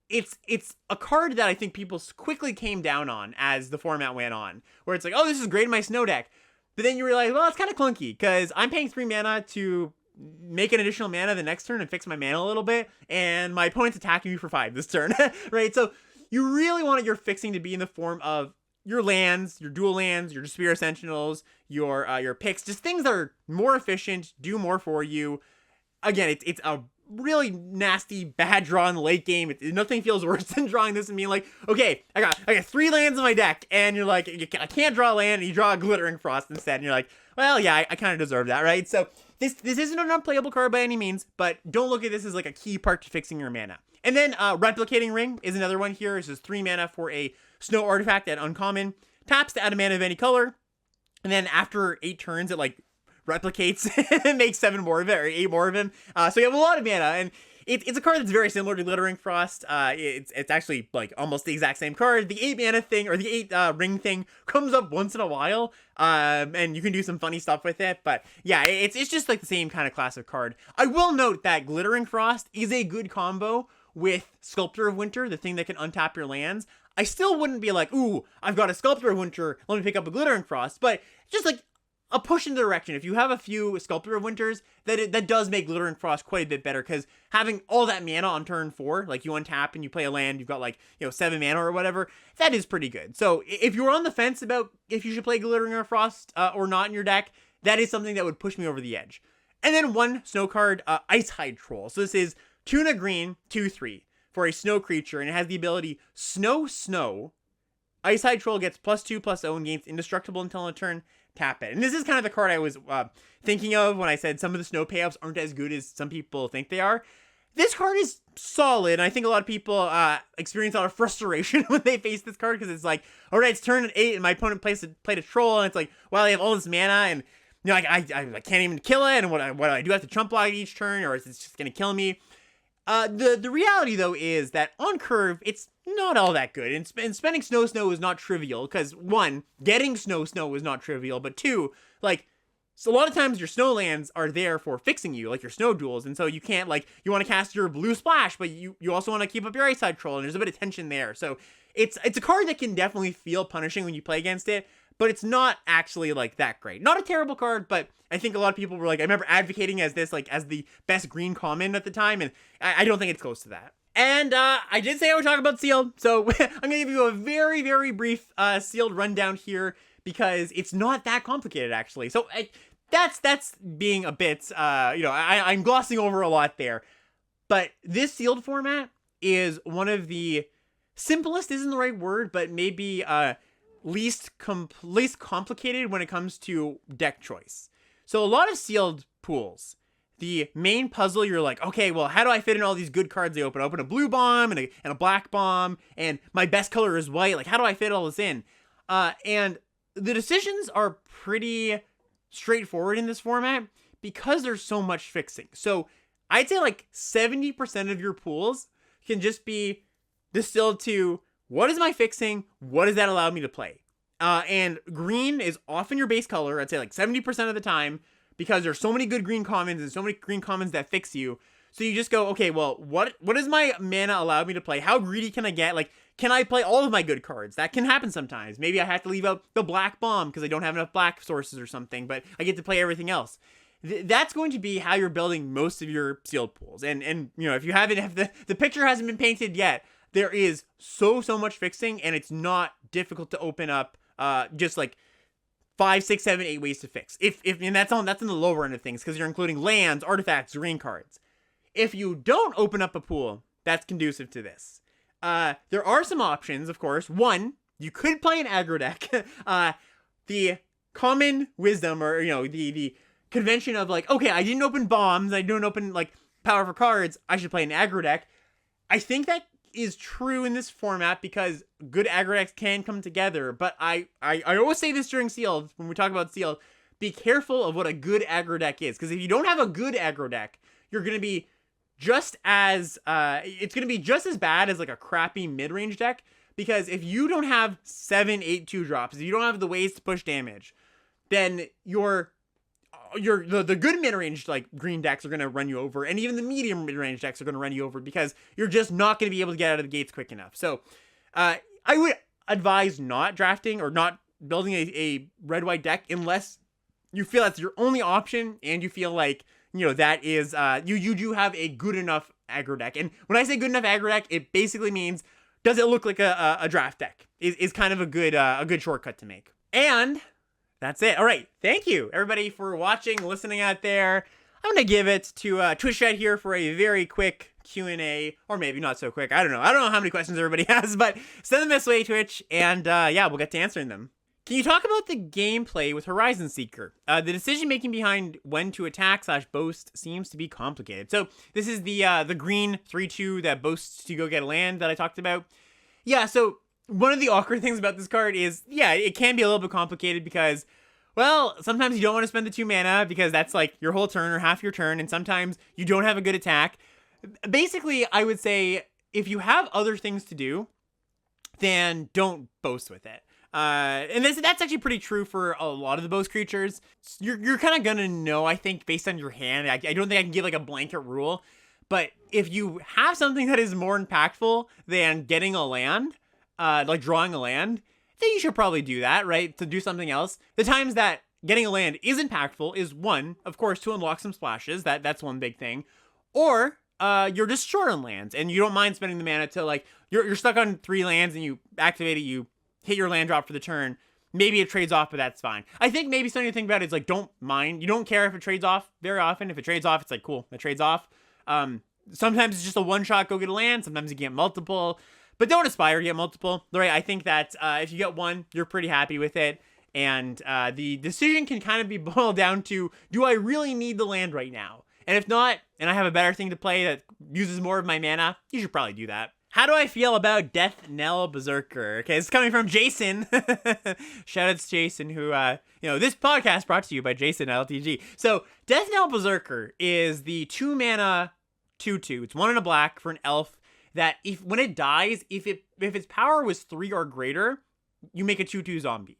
It's a card that I think people quickly came down on as the format went on, where it's like, oh, this is great in my snow deck. But then you realize, well, it's kind of clunky, because I'm paying 3 mana to make an additional mana the next turn and fix my mana a little bit, and my opponent's attacking me for 5 this turn, right? So you really want your fixing to be in the form of your lands, your dual lands, your Spirit Sentinels, your picks, just things that are more efficient, do more for you. Again, it's a really nasty, bad draw in the late game. Nothing feels worse than drawing this and being like, okay, I got 3 lands in my deck, and you're like, I can't draw a land, and you draw a Glittering Frost instead, and you're like, well, yeah, I kind of deserve that, right? So this isn't an unplayable card by any means, but don't look at this as like a key part to fixing your mana. And then Replicating Ring is another one here. This is 3 mana for a snow artifact at uncommon. Taps to add a mana of any color. And then after 8 turns, it replicates and makes 7 more of it, or 8 more of them. So you have a lot of mana, and it's a card that's very similar to Glittering Frost. It's actually almost the exact same card. The 8 mana thing, or the 8 ring thing, comes up once in a while, and you can do some funny stuff with it. But yeah, it's just the same kind of classic card. I will note that Glittering Frost is a good combo with Sculptor of Winter, the thing that can untap your lands. I still wouldn't be like, ooh, I've got a Sculptor of Winter, let me pick up a Glittering Frost, but just a push in the direction. If you have a few Sculptor of Winters, that does make Glittering Frost quite a bit better, because having all that mana on turn 4, you untap and you play a land, you've got 7 mana or whatever, that is pretty good. So if you're on the fence about if you should play Glittering Frost or not in your deck, that is something that would push me over the edge. And then one snow card, Icehide Troll. So this is 2 and a green, 2/3 for a snow creature, and it has the ability Snow. Icehide Troll gets +2/+0 and gains indestructible until end of turn. Tap it. And this is kind of the card I was thinking of when I said some of the snow payoffs aren't as good as some people think they are. This card is solid, and I think a lot of people experience a lot of frustration when they face this card, because it's like, all right, it's turn 8, and my opponent played a troll, and it's like, well, I have all this mana, and I can't even kill it, and what do I do? I have to chump block each turn, or is it just gonna kill me? The reality, though, is that on curve, it's not all that good. And spending Snow is not trivial, because 1, getting Snow is not trivial, but 2, so a lot of times your snow lands are there for fixing you, your snow duels, and so you can't, you want to cast your blue splash, but you also want to keep up your Icehide Troll, and there's a bit of tension there. So it's a card that can definitely feel punishing when you play against it, but it's not actually that great. Not a terrible card, but I think a lot of people were I remember advocating as this as the best green common at the time, and I don't think it's close to that. And I did say I would talk about Sealed, so I'm gonna give you a very, very brief Sealed rundown here, because it's not that complicated, actually. So that's being a bit I'm glossing over a lot there, but this Sealed format is one of the simplest, isn't the right word, but maybe least complicated when it comes to deck choice. So a lot of Sealed pools, the main puzzle, you're like, okay, well, how do I fit in all these good cards they open? I open a blue bomb and a black bomb, and my best color is white. How do I fit all this in? And the decisions are pretty straightforward in this format because there's so much fixing. So I'd say like 70% of your pools can just be distilled to, what is my fixing? What does that allow me to play? And green is often your base color, I'd say like 70% of the time, because there's so many good green commons and so many green commons that fix you. So you just go, okay, well, what does my mana allow me to play? How greedy can I get? Like, can I play all of my good cards? That can happen sometimes. Maybe I have to leave out the black bomb because I don't have enough black sources or something, but I get to play everything else. That's going to be how you're building most of your sealed pools. And you know, if you haven't, if the picture hasn't been painted yet, there is so much fixing, and it's not difficult to open up just like 5, 6, 7, 8 ways to fix. And that's in the lower end of things because you're including lands, artifacts, green cards. If you don't open up a pool that's conducive to this, there are some options, of course. One, you could play an aggro deck. The common wisdom, or, you know, the convention of like, okay, I didn't open bombs, I didn't open like powerful cards, I should play an aggro deck. I think that is true in this format because good aggro decks can come together. But I always say this during Sealed, when we talk about Sealed, be careful of what a good aggro deck is. Because if you don't have a good aggro deck, you're going to be just as, it's going to be just as bad as like a crappy mid-range deck. Because if you don't have 7, 8 2-drops, if you don't have the ways to push damage, then the good mid-range like green decks are going to run you over, and even the medium mid-range decks are going to run you over because you're just not going to be able to get out of the gates quick enough. So I would advise not drafting or not building a red-white deck unless you feel that's your only option and you feel like, you know, that is you do have a good enough aggro deck. And when I say good enough aggro deck, it basically means, does it look like a draft deck is kind of a good shortcut to make. And that's it. All right. Thank you, everybody, for watching, listening out there. I'm going to give it to Twitch chat here for a very quick Q&A, or maybe not so quick. I don't know. I don't know how many questions everybody has, but send them this way, Twitch, and yeah, we'll get to answering them. Can you talk about the gameplay with Horizon Seeker? The decision-making behind when to attack/boast seems to be complicated. So this is the green 3/2 that boasts to go get a land that I talked about. Yeah, so one of the awkward things about this card is, yeah, it can be a little bit complicated because, well, sometimes you don't want to spend the 2 mana because that's like your whole turn or half your turn, and sometimes you don't have a good attack. Basically, I would say if you have other things to do, then don't boast with it. And that's actually pretty true for a lot of the boast creatures. You're kind of gonna know, I think, based on your hand. I don't think I can give like a blanket rule, but if you have something that is more impactful than getting a land, like drawing a land, then you should probably do that, right? To do something else. The times that getting a land is impactful is, one, of course, to unlock some splashes. That's one big thing. Or you're just short on lands and you don't mind spending the mana to, like, you're stuck on 3 lands and you activate it, you hit your land drop for the turn. Maybe it trades off, but that's fine. I think maybe something to think about is, like, don't mind. You don't care if it trades off very often. If it trades off, it's like, cool, it trades off. Sometimes it's just a one-shot, go get a land. Sometimes you get multiple. But don't aspire to get multiple, right? I think that if you get one, you're pretty happy with it. And the decision can kind of be boiled down to, do I really need the land right now? And if not, and I have a better thing to play that uses more of my mana, you should probably do that. How do I feel about Death Knell Berserker? Okay, this is coming from Jason. Shout out to Jason, who, this podcast brought to you by Jason LTG. So, Death Knell Berserker is the 2 mana 2/2. It's 1 and a black for an elf that when it dies, if its power was 3 or greater, you make a 2/2 zombie.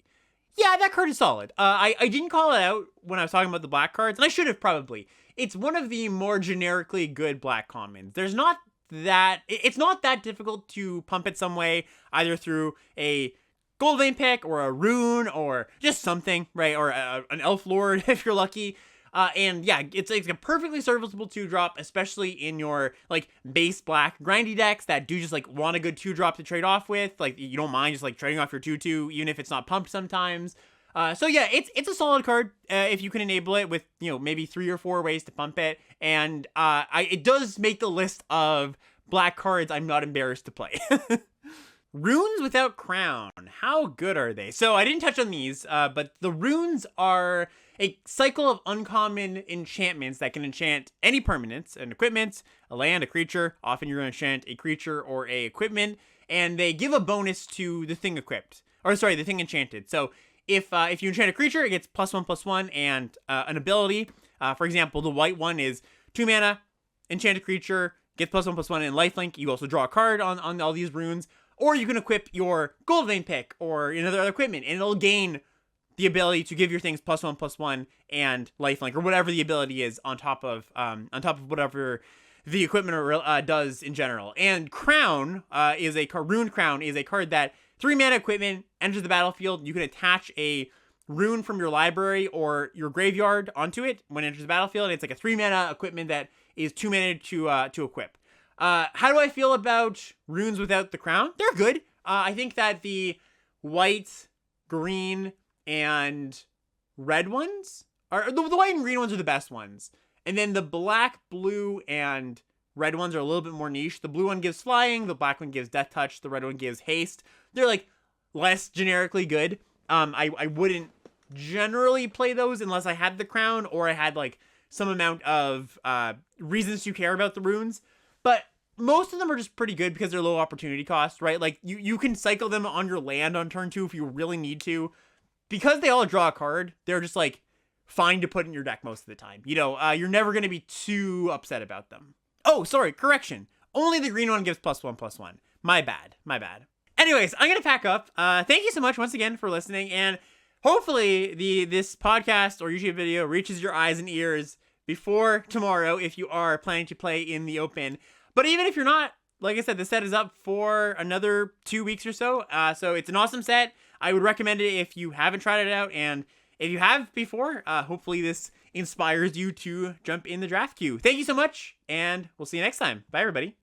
Yeah, that card is solid. I didn't call it out when I was talking about the black cards, and I should have probably. It's one of the more generically good black commons. It's not that difficult to pump it some way, either through a gold vein pick or a rune or just something, right? Or an elf lord if you're lucky. And yeah, it's a perfectly serviceable 2-drop, especially in your like base black grindy decks that do just like want a good 2-drop to trade off with. Like, you don't mind just like trading off your 2/2, even if it's not pumped sometimes. So yeah, it's a solid card if you can enable it with, maybe 3 or 4 ways to pump it. And it does make the list of black cards I'm not embarrassed to play. Runes without crown. How good are they? So I didn't touch on these, but the runes are a cycle of uncommon enchantments that can enchant any permanents, an equipment, a land, a creature. Often you're going to enchant a creature or a equipment, and they give a bonus to the thing equipped. Or sorry, the thing enchanted. So if you enchant a creature, it gets +1/+1 and an ability. For example, the white one is 2 mana, enchant a creature, gets +1/+1 and lifelink. You also draw a card on all these runes. Or you can equip your Gold Vein pick or another equipment, and it'll gain the ability to give your things +1/+1 and lifelink, or whatever the ability is on top of whatever the equipment does in general. And Crown is a card. Rune Crown is a card that 3 mana equipment enters the battlefield. You can attach a rune from your library or your graveyard onto it when it enters the battlefield. It's like a 3 mana equipment that is 2 mana to equip. How do I feel about runes without the crown? They're good. I think that the white, green, and red ones are the white and green ones are the best ones. And then the black, blue, and red ones are a little bit more niche. The blue one gives flying, the black one gives death touch, the red one gives haste. They're like less generically good. I wouldn't generally play those unless I had the crown or I had like some amount of reasons to care about the runes. But most of them are just pretty good because they're low opportunity cost, right? Like you can cycle them on your land on turn 2 if you really need to. Because they all draw a card, they're just like fine to put in your deck most of the time. You know, you're never going to be too upset about them. Oh, sorry, correction. Only the green one gives +1/+1. My bad. Anyways, I'm going to pack up. Thank you so much once again for listening. And hopefully this podcast or YouTube video reaches your eyes and ears before tomorrow if you are planning to play in the Open. But even if you're not, like I said, the set is up for another 2 weeks or so. So it's an awesome set. I would recommend it if you haven't tried it out. And if you have before, hopefully this inspires you to jump in the draft queue. Thank you so much, and we'll see you next time. Bye, everybody.